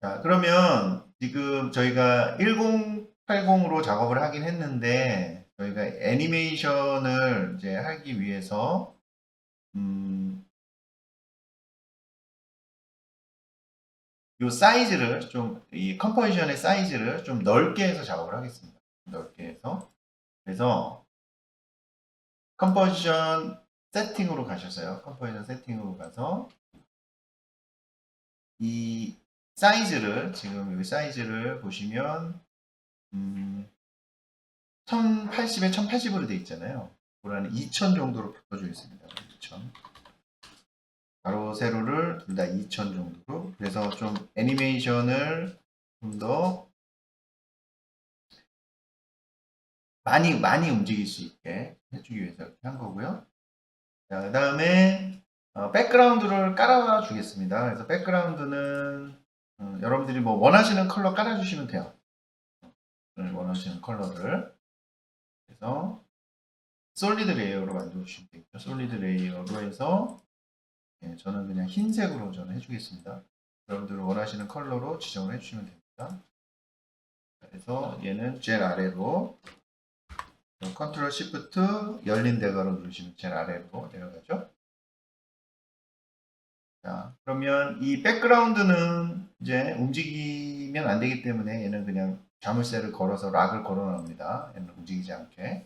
자, 그러면 지금 저희가 1080으로 작업을 하긴 했는데 저희가 애니메이션을 이제 하기 위해서 이 사이즈를 좀, 이 컴포지션의 사이즈를 좀 넓게 해서 작업을 하겠습니다. 넓게 해서. 그래서 컴포지션 세팅으로 가셔서요. 컴포지션 세팅으로 가서 이 사이즈를, 지금 여기 사이즈를 보시면 1080에 1080으로 되어 있잖아요. 그거는 2000 정도로 바꿔줘 있습니다. 2000. 가로 세로를 둘 다 2000 정도로. 그래서 좀 애니메이션을 좀 더 많이 움직일 수 있게 해주기 위해서 이렇게 한 거고요. 자, 그 다음에 백그라운드를 깔아 주겠습니다. 그래서 백그라운드는 여러분들이 뭐 원하시는 컬러 깔아주시면 돼요. 원하시는 컬러를. 그래서 솔리드 레이어로 만들어 주시면 되겠죠. 솔리드 레이어로 해서 저는 그냥 흰색으로 저는 해주겠습니다. 여러분들 원하시는 컬러로 지정을 해주시면 됩니다. 그래서 얘는 제일 아래로 컨트롤 시프트 열린 대괄호 누르시면 제일 아래로 내려가죠. 자, 그러면 이 백그라운드는 이제 움직이면 안 되기 때문에 얘는 그냥 자물쇠를 걸어서 락을 걸어 놔옵니다. 얘는 움직이지 않게.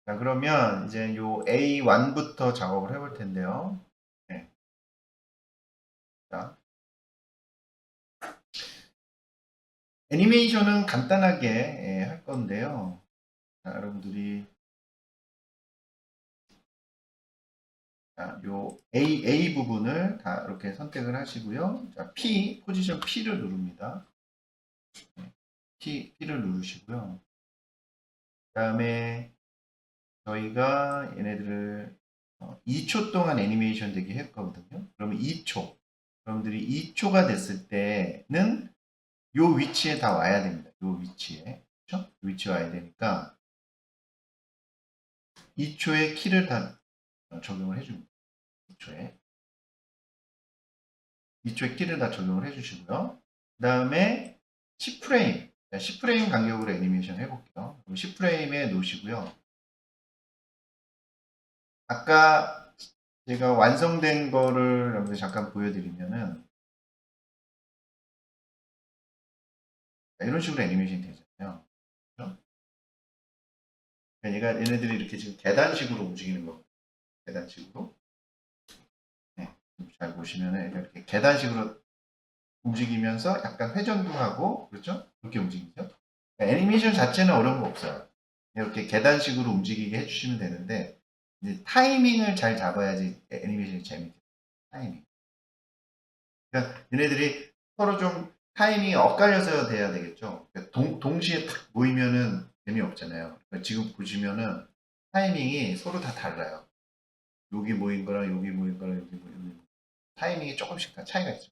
자, 그러면 이제 요 A1부터 작업을 해볼 텐데요. 네. 자, 애니메이션은 간단하게 할 건데요. 자, 여러분들이 자, 요 A 부분을 다 이렇게 선택을 하시고요. 자, 포지션 P를 누릅니다. P를 누르시고요. 그 다음에 저희가 얘네들을 2초 동안 애니메이션 되게 했거든요. 그러면 2초. 여러분들이 2초가 됐을 때는 요 위치에 다 와야 됩니다. 요 위치에. 그렇죠? 위치에 와야 되니까 2초의 키를 다 적용을 해줍니다. 2초에. 2초의 키를 다 적용을 해주시고요. 그 다음에 10프레임. 10프레임 간격으로 애니메이션 해볼게요. 10프레임에 놓으시고요. 아까 제가 완성된 거를 여러분들 잠깐 보여드리면은 이런 식으로 애니메이션이 되잖아요. 그렇죠? 그러니까 얘네들이 이렇게 지금 계단식으로 움직이는 거. 계단식으로. 네, 잘 보시면은 이렇게 계단식으로 움직이면서 약간 회전도 하고, 그렇죠? 그렇게 움직이죠. 그러니까 애니메이션 자체는 어려운 거 없어요. 이렇게 계단식으로 움직이게 해주시면 되는데, 이제 타이밍을 잘 잡아야지 애니메이션이 재밌어요. 타이밍. 그러니까 얘네들이 서로 좀 타이밍이 엇갈려서 돼야 되겠죠. 그러니까 동시에 탁 모이면은 재미없잖아요. 그러니까 지금 보시면은 타이밍이 서로 다 달라요. 여기 모인 거랑 여기 모인 거랑 여기 모인 거랑 타이밍이 조금씩 다 차이가 있죠.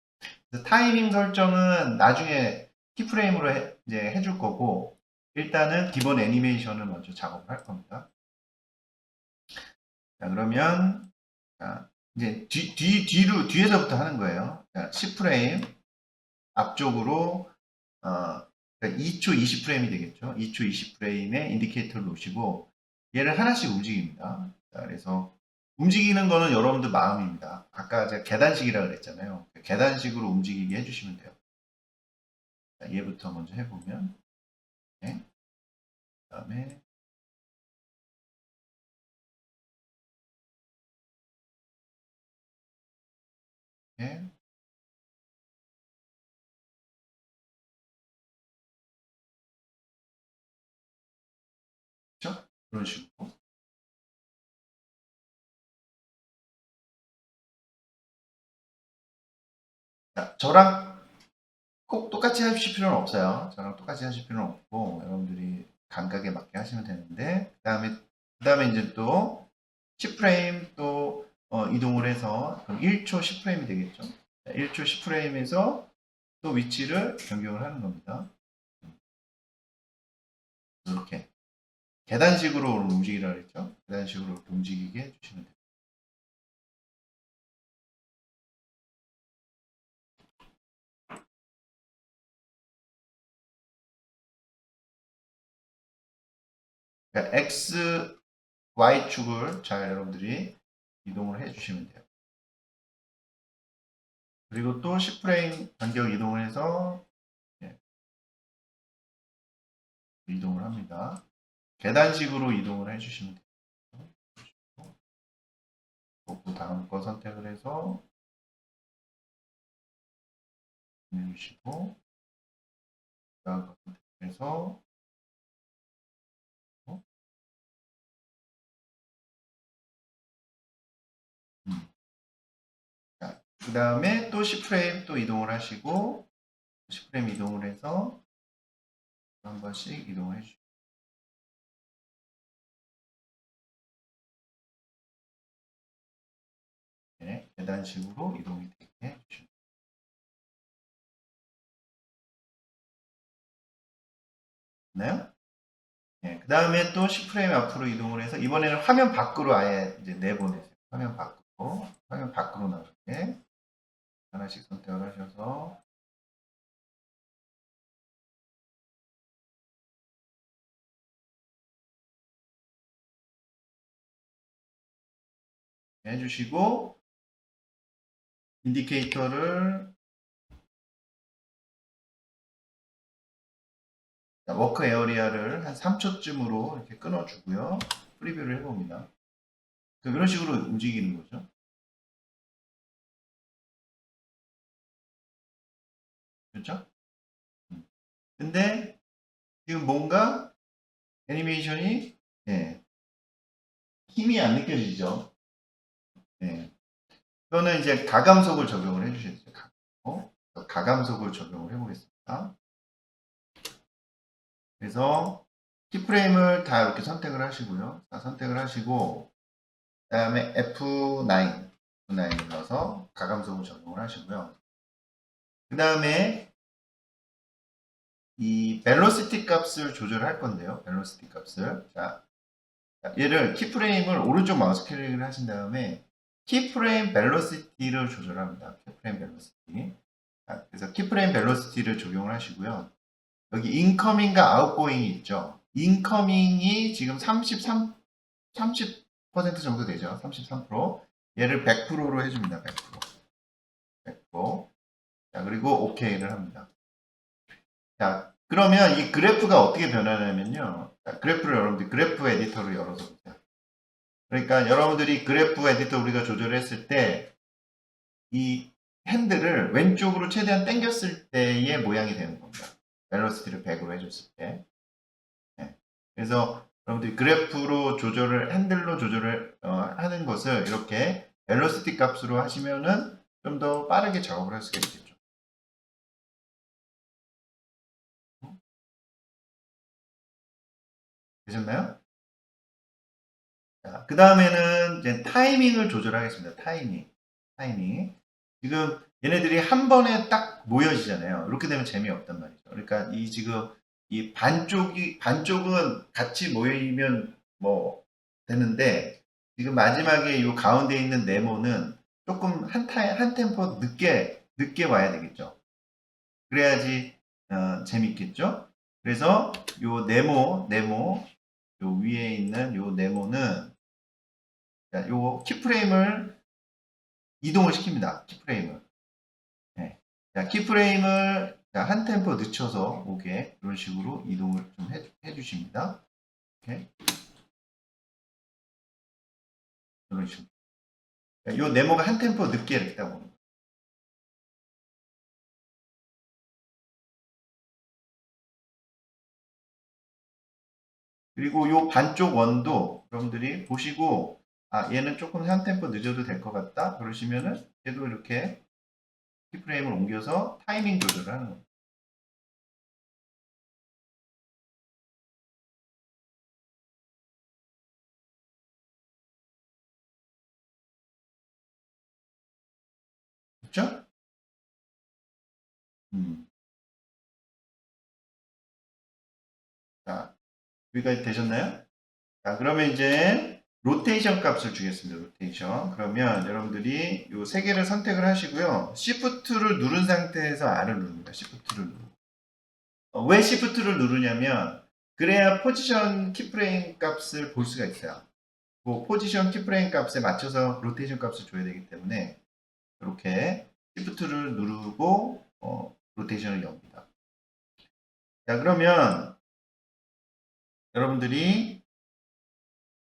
그래서 타이밍 설정은 나중에 키프레임으로 이제 해줄 거고 일단은 기본 애니메이션을 먼저 작업을 할 겁니다. 자, 그러면 자, 이제 뒤에서부터 하는 거예요. 자, 10프레임 앞쪽으로 2초 20프레임이 되겠죠. 2초 20프레임에 인디케이터를 놓으시고 얘를 하나씩 움직입니다. 자, 그래서 움직이는 거는 여러분들 마음입니다. 아까 제가 계단식이라 그랬잖아요. 계단식으로 움직이게 해주시면 돼요. 자, 얘부터 먼저 해보면 네. 그 다음에 네. 그렇죠? 그런 식으로. 자, 저랑 꼭 똑같이 하실 필요는 없어요. 저랑 똑같이 하실 필요는 없고 여러분들이 감각에 맞게 하시면 되는데 그 다음에 이제 또 10프레임 또 이동을 해서 그럼 1초 10프레임이 되겠죠. 1초 10프레임에서 또 위치를 변경을 하는 겁니다. 이렇게 계단식으로 움직이라 그랬죠? 계단식으로 이렇게 움직이게 해주시면 돼요. 그러니까 X, Y축을 잘 여러분들이 이동을 해주시면 돼요. 그리고 또 10프레임 간격 이동을 해서 이동을 합니다. 계단식으로 이동을 해주시면 돼요. 그 다음 거 선택을 해서 누르시고 그다음 거 선택해서 그 다음에 또 10프레임 또 이동을 하시고 10프레임 이동을 해서 한 번씩 이동을 해주시고 네, 계단식으로 이동이 되게 해주시면 되나요? 네, 그 다음에 또 10프레임 앞으로 이동을 해서 이번에는 화면 밖으로 아예 이제 내보내세요. 화면 밖으로 나오게 하나씩 선택을 하셔서 해주시고 인디케이터를 워크 에어리아를 한 3초쯤으로 이렇게 끊어주고요. 프리뷰를 해봅니다. 그런 식으로 움직이는 거죠. 그렇죠? 근데 지금 뭔가 애니메이션이 예, 힘이 안 느껴지죠. 예. 이거는 이제 가감속을 적용을 해주셔야 되죠. 가감속을 적용을 해보겠습니다. 그래서 키프레임을 다 이렇게 선택을 하시고요. 다 선택을 하시고 그 다음에 F9 눌러서 가감속을 적용을 하시고요. 그 다음에 이 벨로시티 값을 조절할 건데요. 벨로시티 값을 얘를 키프레임을 오른쪽 마우스 클릭을 하신 다음에 키프레임 벨로시티를 조절합니다. 키프레임 벨로시티. 그래서 키프레임 벨로시티를 적용을 하시고요. 여기 인커밍과 아웃고잉이 있죠. 인커밍이 지금 30% 정도 되죠. 33%. 얘를 100%로 해줍니다. 100%. 100%. 자, 그리고 OK를 합니다. 자, 그러면 이 그래프가 어떻게 변하냐면요. 자, 그래프를 여러분들 그래프 에디터를 열어서 보세요. 그러니까 여러분들이 그래프 에디터 우리가 조절했을 때 이 핸들을 왼쪽으로 최대한 당겼을 때의 모양이 되는 겁니다. 벨로시티를 100으로 해줬을 때. 네. 그래서 여러분들이 그래프로 조절을 핸들로 조절을 하는 것을 이렇게 벨로시티 값으로 하시면은 좀 더 빠르게 작업을 할 수가 있겠죠. 되셨나요? 그 다음에는 이제 타이밍을 조절하겠습니다. 타이밍. 지금 얘네들이 한 번에 딱 모여지잖아요. 이렇게 되면 재미없단 말이죠. 그러니까 이 지금 이 반쪽은 같이 모이면 뭐 되는데 지금 마지막에 이 가운데 있는 네모는 조금 한 템포 늦게 와야 되겠죠. 그래야지 재밌겠죠. 그래서 요 요 위에 있는 요 네모는 요 키프레임을 이동을 시킵니다. 키프레임을. 네. 자, 키프레임을 한 템포 늦춰서 오게 이런 식으로 이동을 좀 해주십니다. 이렇게 이런 식으로. 요 네모가 한 템포 늦게 이렇게 딱 오는. 그리고 요 반쪽 원도 여러분들이 보시고 아 얘는 조금 한 템포 늦어도 될 것 같다 그러시면은 얘도 이렇게 키프레임을 옮겨서 타이밍 조절을 하는 겁니다. 그렇죠? 자, 여기까지 되셨나요? 자, 그러면 이제 로테이션 값을 주겠습니다. 로테이션. 그러면 여러분들이 이 세 개를 선택을 하시고요. Shift를 누른 상태에서 R을 누릅니다. Shift를 누르고. 왜 Shift를 누르냐면 그래야 포지션 키프레임 값을 볼 수가 있어요. 그 포지션 키프레임 값에 맞춰서 로테이션 값을 줘야 되기 때문에 이렇게 Shift를 누르고 로테이션을 엽니다. 자, 그러면 여러분들이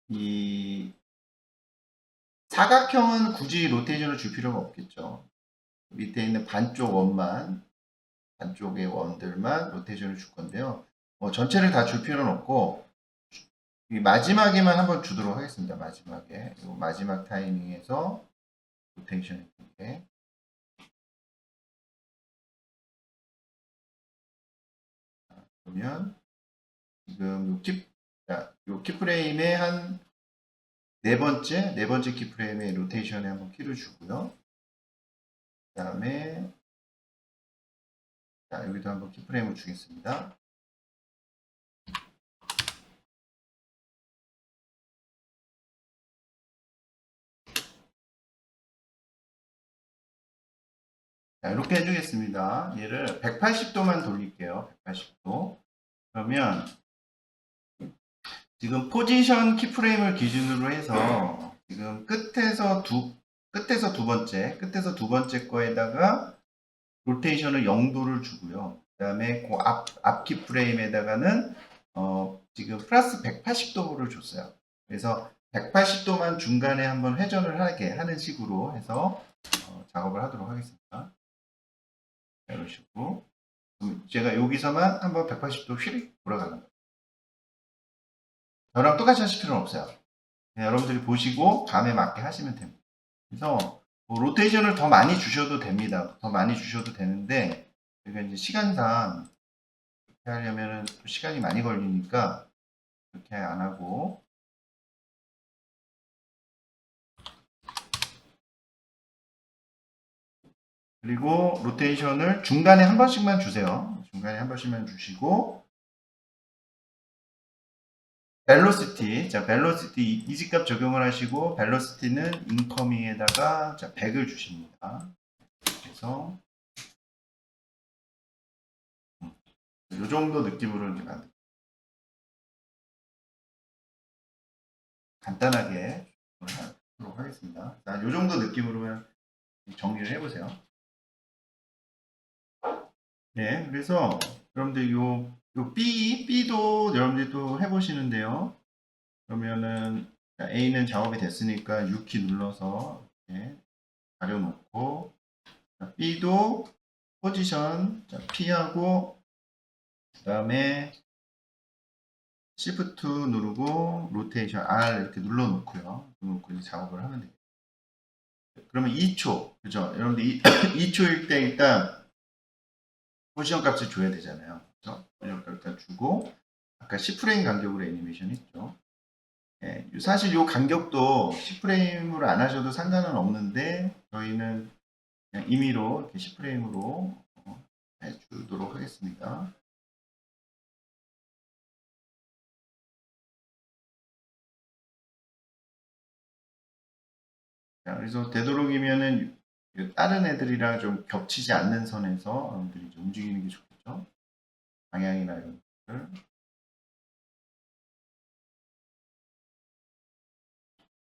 이 사각형은 굳이 로테이션을 줄 필요가 없겠죠. 밑에 있는 반쪽 원만, 반쪽의 원들만 로테이션을 줄 건데요. 전체를 다 줄 필요는 없고, 이 마지막에만 한번 주도록 하겠습니다. 마지막에. 요 마지막 타이밍에서 로테이션 해줄게. 그러면 지금 요 키프레임의 한 네 번째 키프레임의 로테이션에 한번 키를 주고요. 그 다음에 여기도 한번 키프레임을 주겠습니다. 자, 이렇게 해주겠습니다. 얘를 180도만 돌릴게요. 180도. 그러면 지금 포지션 키프레임을 기준으로 해서 지금 끝에서 두 번째 거에다가 로테이션을 0도를 주고요. 그 다음에 그 앞 키프레임에다가는 지금 플러스 180도를 줬어요. 그래서 180도만 중간에 한번 회전을 하게 하는 식으로 해서 작업을 하도록 하겠습니다. 이런 식으로. 제가 여기서만 한번 180도 휘릭 돌아가는 거예요. 저랑 똑같이 하실 필요는 없어요. 여러분들이 보시고 감에 맞게 하시면 됩니다. 그래서 뭐 로테이션을 더 많이 주셔도 됩니다. 더 많이 주셔도 되는데 저희가 이제 시간상 이렇게 하려면은 또 시간이 많이 걸리니까 그렇게 안 하고 그리고 로테이션을 중간에 한 번씩만 주세요. 중간에 한 번씩만 주시고 벨로시티, 자 벨로시티 이지값 적용을 하시고 벨로시티는 인커밍에다가 자 100을 주십니다. 그래서 이 정도 느낌으로 이제 간단하게 하도록 하겠습니다. 자, 이 정도 느낌으로만 정리를 해보세요. 네, 그래서 여러분들 요 B도 여러분들이 또 해보시는데요. 그러면은 A는 작업이 됐으니까 6키 눌러서 이렇게 가려놓고 B도 포지션 P하고 그 다음에 Shift 누르고 로테이션 R 이렇게 눌러놓고요. 눌러놓고 이제 작업을 하면 돼요. 그러면 2초, 그죠? 여러분들 2초일 때 일단 포지션 값을 줘야 되잖아요. 그죠? 포지션 값을 일단 주고 아까 10프레임 간격으로 애니메이션 했죠. 예, 사실 이 간격도 10프레임으로 안 하셔도 상관은 없는데 저희는 그냥 임의로 이렇게 10프레임으로 해주도록 하겠습니다. 자, 그래서 되도록이면은 다른 애들이랑 좀 겹치지 않는 선에서 여러분들이 좀 움직이는 게 좋겠죠. 방향이나 이런 것들.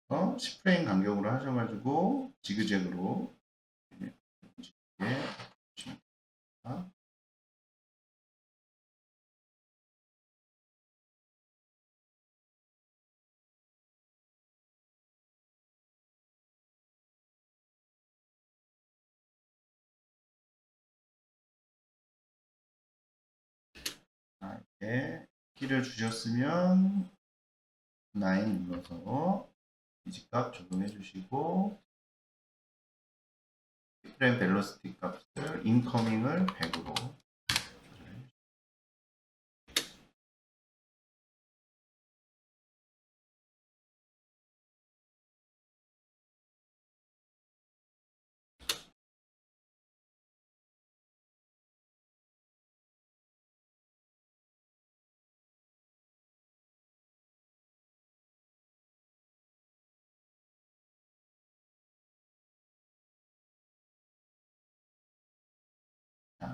10프레임 간격으로 하셔가지고 지그재그로 이렇게 보시면 됩니다. 이렇게 키를 주셨으면 9 눌러서 이지값 적용해 주시고 프레임 벨로시티 값을 인커밍을 100으로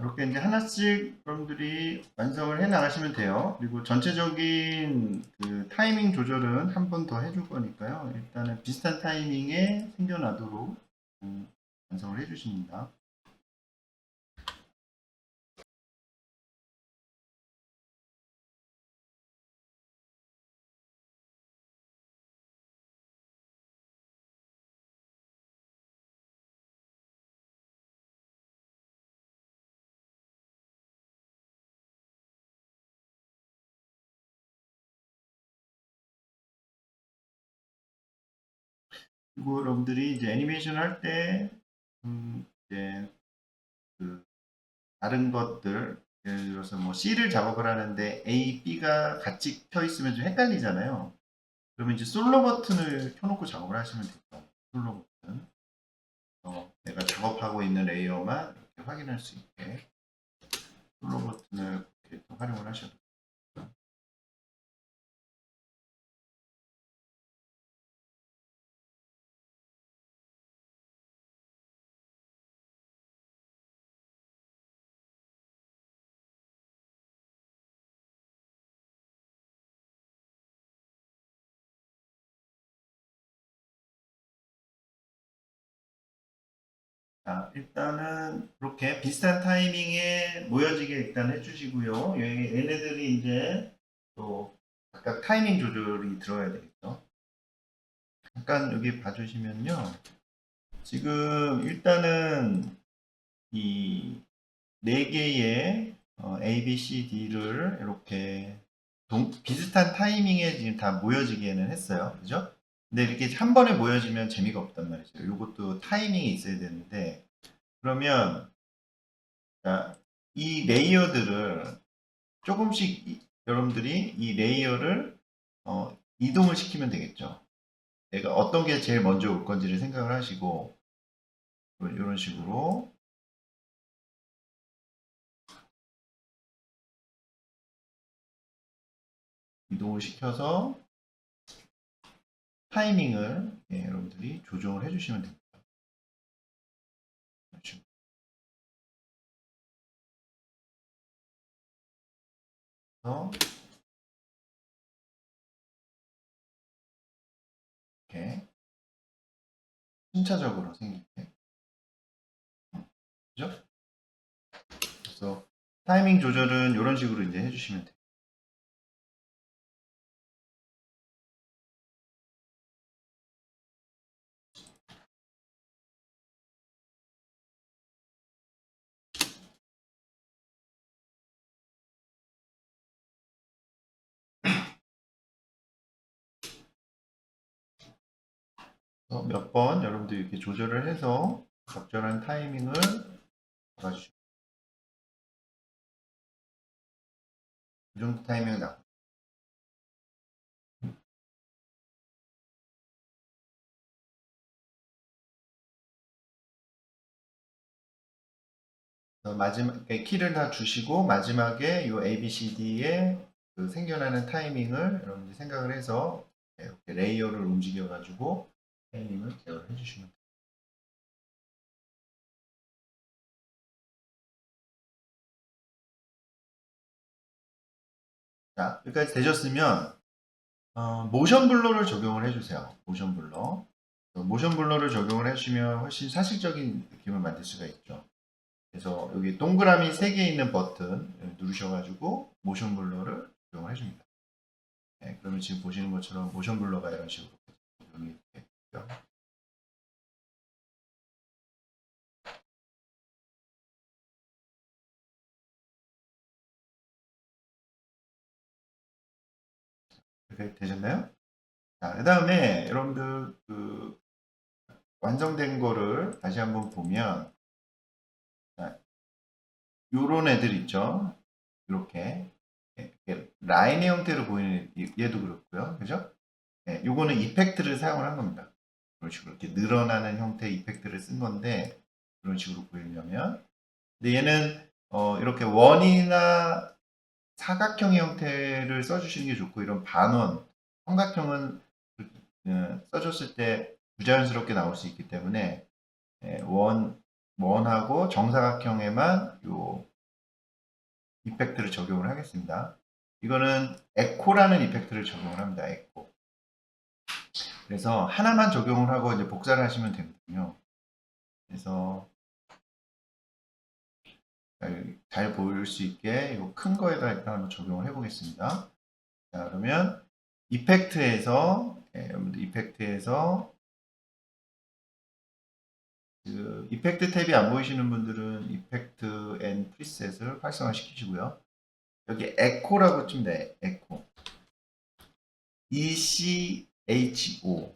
이렇게 이제 하나씩 여러분들이 완성을 해 나가시면 돼요. 그리고 전체적인 그 타이밍 조절은 한 번 더 해줄 거니까요. 일단은 비슷한 타이밍에 생겨나도록 완성을 해 주십니다. 그리고 여러분들이 이제 애니메이션 할 때, 이제 그 다른 것들, 예를 들어서 뭐 C를 작업을 하는데 A, B가 같이 켜 있으면 좀 헷갈리잖아요. 그러면 이제 솔로 버튼을 켜놓고 작업을 하시면 되죠. 솔로 버튼. 내가 작업하고 있는 레이어만 이렇게 확인할 수 있게 솔로 버튼을 이렇게 또 활용을 하셔도 돼요. 자, 일단은 그렇게 비슷한 타이밍에 모여지게 일단 해주시고요. 얘네들이 이제 또 각각 타이밍 조절이 들어야 되겠죠. 잠깐 여기 봐주시면요. 지금 일단은 이 네 개의 A, B, C, D를 이렇게 비슷한 타이밍에 지금 다 모여지게는 했어요. 그죠? 근데 이렇게 한 번에 모여지면 재미가 없단 말이죠. 이것도 타이밍이 있어야 되는데, 그러면, 자, 이 레이어들을 조금씩 여러분들이 이 레이어를 이동을 시키면 되겠죠. 내가 어떤 게 제일 먼저 올 건지를 생각을 하시고, 이런 식으로 이동을 시켜서 타이밍을 여러분들이 조정을 해주시면 됩니다. 그래서 이렇게 순차적으로 생기게. 그죠? 그래서 타이밍 조절은 이런 식으로 이제 해주시면 돼요. 몇 번 여러분들 이렇게 조절을 해서 적절한 타이밍을 잡아주시고, 이 정도 타이밍을 마지막 키를 다 주시고 마지막에 이 A, B, C, D의 그 생겨나는 타이밍을 여러분들이 생각을 해서 이렇게 레이어를 움직여 가지고 타이밍을 제어해 주시면 돼요. 자, 여기까지 되셨으면 모션 블러를 적용을 해주세요. 모션 블러. 모션 블러를 적용을 해주시면 훨씬 사실적인 느낌을 만들 수가 있죠. 그래서 여기 동그라미 3개 있는 버튼 누르셔가지고 모션 블러를 적용을 해줍니다. 네, 그러면 지금 보시는 것처럼 모션 블러가 이런 식으로 적용이 되고요. 이렇게 되셨나요? 자, 그 다음에 여러분들 그 완성된 거를 다시 한번 보면 요런 애들 있죠. 이렇게 라인의 형태로 보이는 얘도 그렇고요. 그죠? 네, 요거는 이펙트를 사용을 한 겁니다. 그런 식으로 이렇게 늘어나는 형태의 이펙트를 쓴 건데 그런 식으로 보이려면 근데 얘는 이렇게 원이나 사각형 형태를 써주시는 게 좋고 이런 반원, 삼각형은 써줬을 때 부자연스럽게 나올 수 있기 때문에 원 원하고 정사각형에만 요 이펙트를 적용을 하겠습니다. 이거는 에코라는 이펙트를 적용을 합니다. 에코. 그래서 하나만 적용을 하고 이제 복사를 하시면 되거든요. 그래서 잘 보일 수 있게 이 큰 거에다 일단 한번 적용을 해 보겠습니다. 자, 그러면 이펙트에서 여러분들 이펙트에서 그 이펙트 탭이 안 보이시는 분들은 이펙트 앤 프리셋을 활성화 시키시고요. 여기 에코라고 치면 돼. 에코. ECHO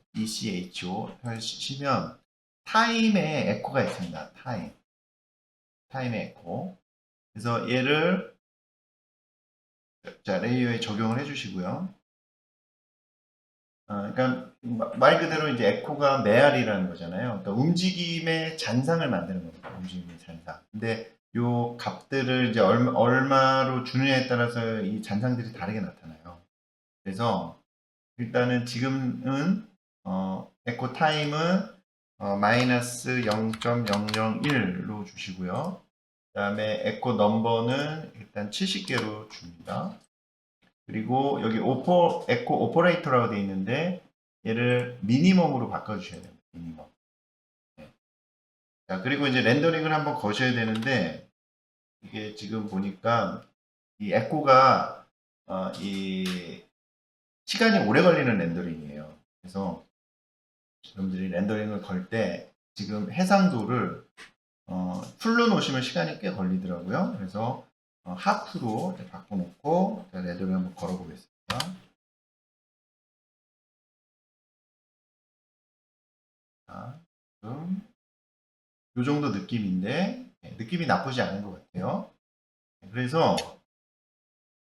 하시면 타임의 에코가 있습니다. 타임의 에코. 그래서 얘를 자, 레이어에 적용을 해주시고요. 그러니까 말 그대로 이제 에코가 메아리라는 거잖아요. 그러니까 움직임의 잔상을 만드는 겁니다. 움직임의 잔상. 근데 요 값들을 이제 얼마로 주느냐에 따라서 이 잔상들이 다르게 나타나요. 그래서 일단은 지금은 에코 타임은 마이너스 0.001로 주시고요. 그 다음에 에코 넘버는 일단 70개로 줍니다. 그리고 여기 에코 오퍼레이터라고 되어 있는데 얘를 미니멈으로 바꿔주셔야 됩니다. 미니멈. 네. 자, 그리고 이제 렌더링을 한번 거셔야 되는데 이게 지금 보니까 이 에코가 이 시간이 오래 걸리는 렌더링이에요. 그래서 여러분들이 렌더링을 걸 때 지금 해상도를 풀로 놓으시면 시간이 꽤 걸리더라고요. 그래서 하프로 바꿔놓고 렌더링 한번 걸어보겠습니다. 자, 지금 이 정도 느낌인데 느낌이 나쁘지 않은 것 같아요. 그래서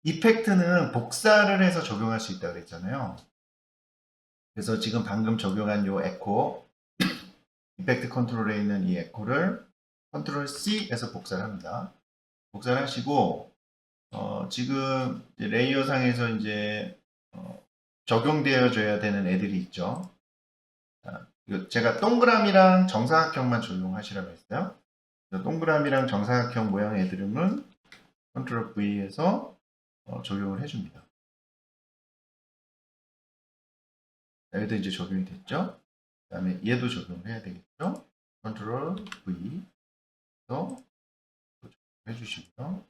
이펙트는 복사를 해서 적용할 수 있다고 그랬잖아요. 그래서 지금 방금 적용한 이 에코 이펙트 컨트롤에 있는 이 에코를 컨트롤 C에서 복사를 합니다. 복사를 하시고 지금 레이어 상에서 이제 적용되어줘야 되는 애들이 있죠. 자, 제가 동그라미랑 정사각형만 적용하시라고 했어요. 동그라미랑 정사각형 모양의 애들은 컨트롤 V에서 적용을 해줍니다. 자, 얘도 이제 적용이 됐죠. 그 다음에 얘도 적용을 해야 되겠죠. 컨트롤 V에서 해주시고요.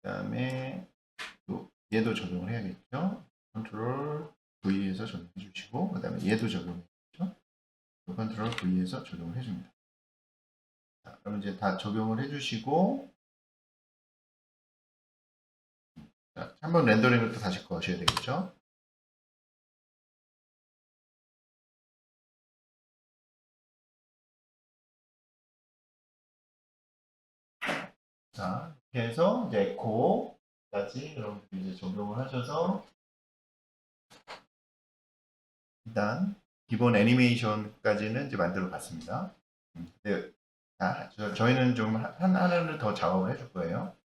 그 다음에 또 얘도 적용을 해야겠죠. 컨트롤 V에서 적용해 주시고 그 다음에 얘도 적용해주죠. 컨트롤 V에서 적용을 해줍니다. 자, 그럼 이제 다 적용을 해주시고 자, 한번 렌더링을 또 다시 거셔야 되겠죠. 자, 이렇게 해서 이제 에코까지 여러분들이 이제 적용을 하셔서 일단 기본 애니메이션까지는 이제 만들어 봤습니다. 근데 저희는 좀 하나를 더 작업을 해줄 거예요.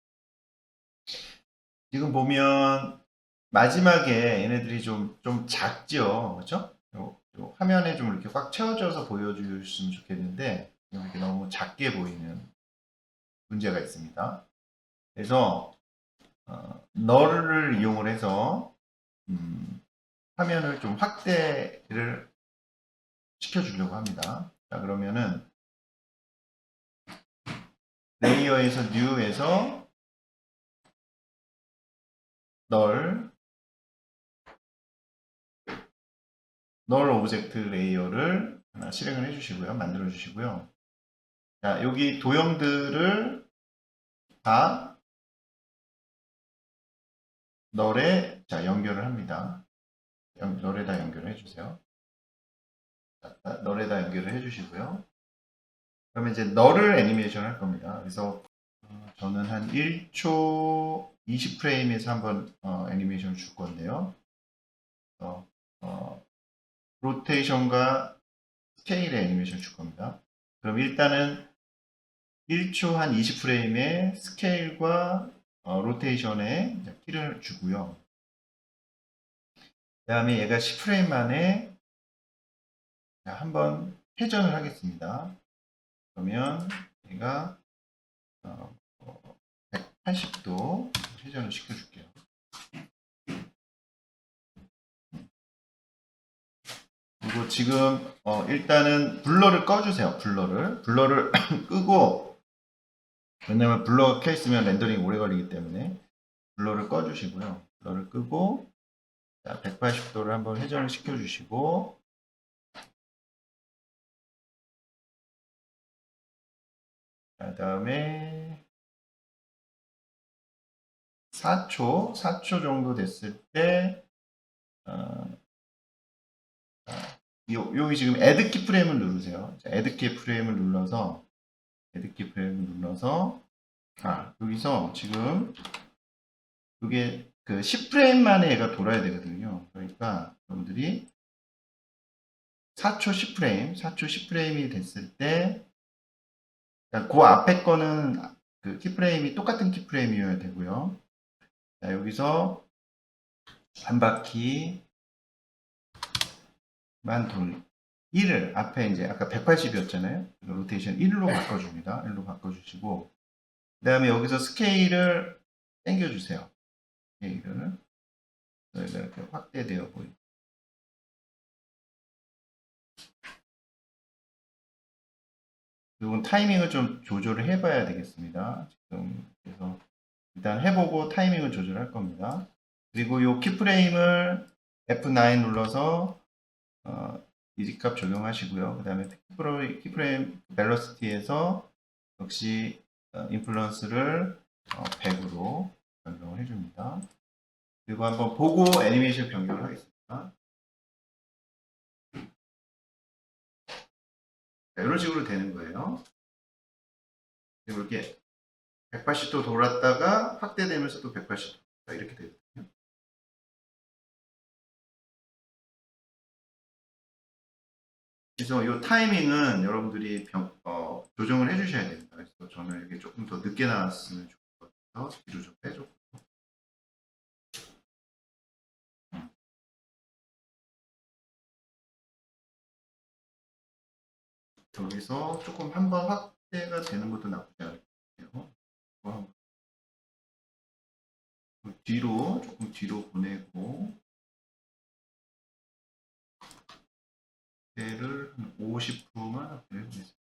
지금 보면 마지막에 얘네들이 좀 작죠, 그렇죠? 요 화면에 좀 이렇게 꽉 채워져서 보여주셨으면 좋겠는데 이렇게 너무 작게 보이는 문제가 있습니다. 그래서 널을 이용을 해서 화면을 좀 확대를 시켜주려고 합니다. 자, 그러면은 레이어에서 뉴에서 널 오브젝트 레이어를 하나 실행을 해주시고요. 만들어 주시고요. 자, 여기 도형들을 다 널에 연결을 합니다. 널에다 연결을 해주세요. 널에다 연결을 해주시고요. 그러면 이제 널을 애니메이션 할 겁니다. 그래서 저는 한 1초 20프레임에서 한번 애니메이션을 줄 건데요. 로테이션과 스케일의 애니메이션을 줄 겁니다. 그럼 일단은 1초 한 20프레임의 스케일과 로테이션에 키를 주고요. 그 다음에 얘가 10프레임 만에 한번 회전을 하겠습니다. 그러면 얘가 180도 회전을 시켜줄게요. 그리고 지금 일단은 블러를 꺼주세요. 블러를 끄고, 왜냐면 블러가 켜있으면 렌더링이 오래 걸리기 때문에 블러를 꺼주시고요. 블러를 끄고 180도를 한번 회전을 시켜주시고, 그 다음에 4초 정도 됐을 때 여기 지금 애드 키프레임을 누르세요. 애드 키프레임을 눌러서 여기서 지금 이게 그 10프레임만에 얘가 돌아야 되거든요. 그러니까 여러분들이 4초 10프레임이 됐을 때, 그 앞에 거는 그 키프레임이 똑같은 키프레임이어야 되고요. 자, 여기서 한 바퀴만 1을 앞에 이제 아까 180이었잖아요. 로테이션 1로 바꿔줍니다. 1로 바꿔주시고, 그 다음에 여기서 스케일을 당겨주세요. 스케일을 여기가 이렇게 확대되어 보이고, 이건 타이밍을 좀 조절을 해봐야 되겠습니다. 지금 그래서 일단 해보고 타이밍을 조절할 겁니다. 그리고 이 키프레임을 F9 눌러서 이지값 적용하시고요. 그 다음에 키프레임 벨러시티에서 역시 인플루언스를 100으로 변경을 해줍니다. 그리고 한번 보고 애니메이션 변경을 하겠습니다. 자, 이런 식으로 되는 거예요. 그리고 이렇게 180도 돌았다가 확대되면서 또 180도 이렇게 되거든요. 그래서 이 타이밍은 여러분들이 조정을 해주셔야 됩니다. 그래서 저는 이게 조금 더 늦게 나왔으면 좋을 것 같아서 뒤로 좀 빼줬고, 여기서 조금 한번 확대가 되는 것도 나쁘지 않아요. 조금 뒤로 보내고, 얘를 50%만 확대해 보겠습니다.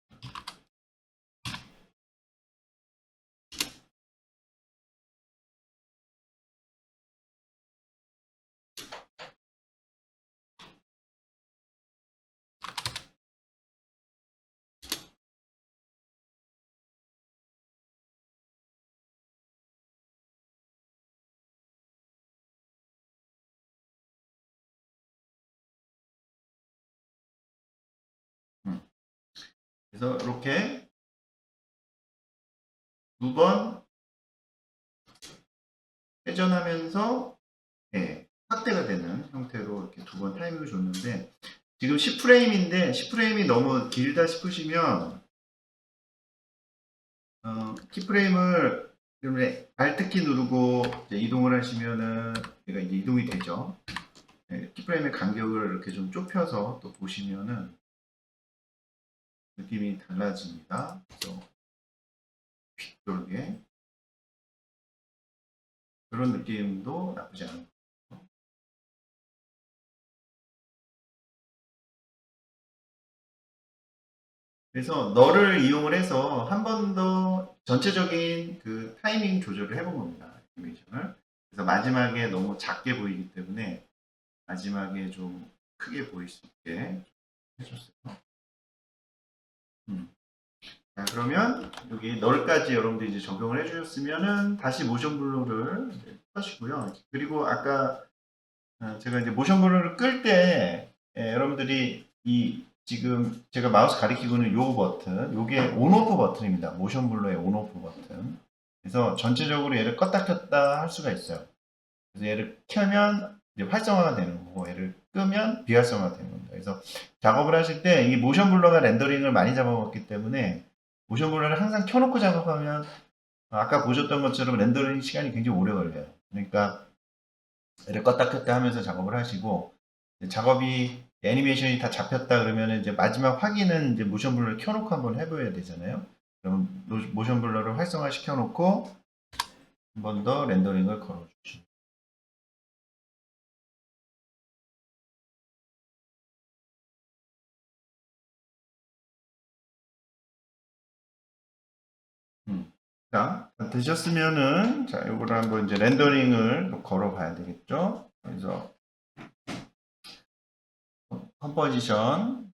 그래서 이렇게 두 번 회전하면서 확대가 되는 형태로 이렇게 두 번 타이밍을 줬는데, 지금 10프레임인데 10프레임이 너무 길다 싶으시면 키프레임을 Alt키 누르고 이동을 하시면은 얘가 이제 이동이 되죠. 키프레임의 간격을 이렇게 좀 좁혀서 또 보시면은 느낌이 달라집니다. 그래서 휙 돌게 그런 느낌도 나쁘지 않은 것 같아요. 그래서 너를 이용을 해서 한 번 더 전체적인 그 타이밍 조절을 해본 겁니다. 애니메이션을. 그래서 마지막에 너무 작게 보이기 때문에 마지막에 좀 크게 보일 수 있게 해줬어요. 자, 그러면 여기 널까지 여러분들이 이제 적용을 해주셨으면은 다시 모션 블루를 하시고요. 그리고 아까 제가 이제 모션 블루를 끌 때 여러분들이 이 지금 제가 마우스 가리키고는 요 버튼, 요게 온오프 버튼입니다. 모션 블루의 온오프 버튼. 그래서 전체적으로 얘를 껐다 켰다 할 수가 있어요. 그래서 얘를 켜면 이제 활성화가 되는 거고, 얘를 끄면 비활성화가 되는 겁니다. 그래서 작업을 하실 때 이 모션 블러가 렌더링을 많이 잡아먹기 때문에 모션 블러를 항상 켜놓고 작업하면 아까 보셨던 것처럼 렌더링 시간이 굉장히 오래 걸려요. 그러니까 얘를 껐다 켰다 하면서 작업을 하시고, 작업이 애니메이션이 다 잡혔다 그러면 이제 마지막 확인은 이제 모션 블러를 켜놓고 한번 해봐야 되잖아요. 그럼 모션 블러를 활성화 시켜놓고 한 번 더 렌더링을 걸어주시죠. 자, 되셨으면은, 자, 이거를 한번 이제 렌더링을 걸어 봐야 되겠죠? 그래서, 컴포지션,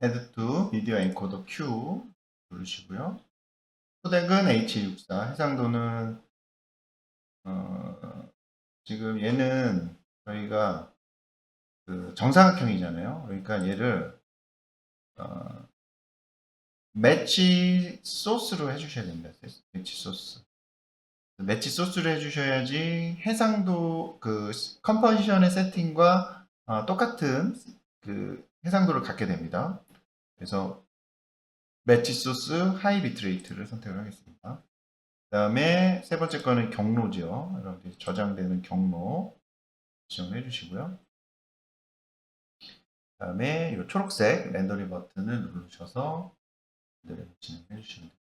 Add to Video Encoder Q 누르시고요. 코덱은 H64, 해상도는, 지금 얘는 저희가 그 정사각형이잖아요. 그러니까 얘를, 매치 소스로 해주셔야 됩니다. 매치 소스. 매치 소스를 해주셔야지 해상도 그 컴포지션의 세팅과 똑같은 그 해상도를 갖게 됩니다. 그래서 매치 소스 하이 비트레이트를 선택을 하겠습니다. 그 다음에 세 번째 거는 경로죠. 여러분들이 저장되는 경로 지정해 주시고요. 그 다음에 이 초록색 렌더링 버튼을 누르셔서 렌더링 진행해 주시면 됩니다.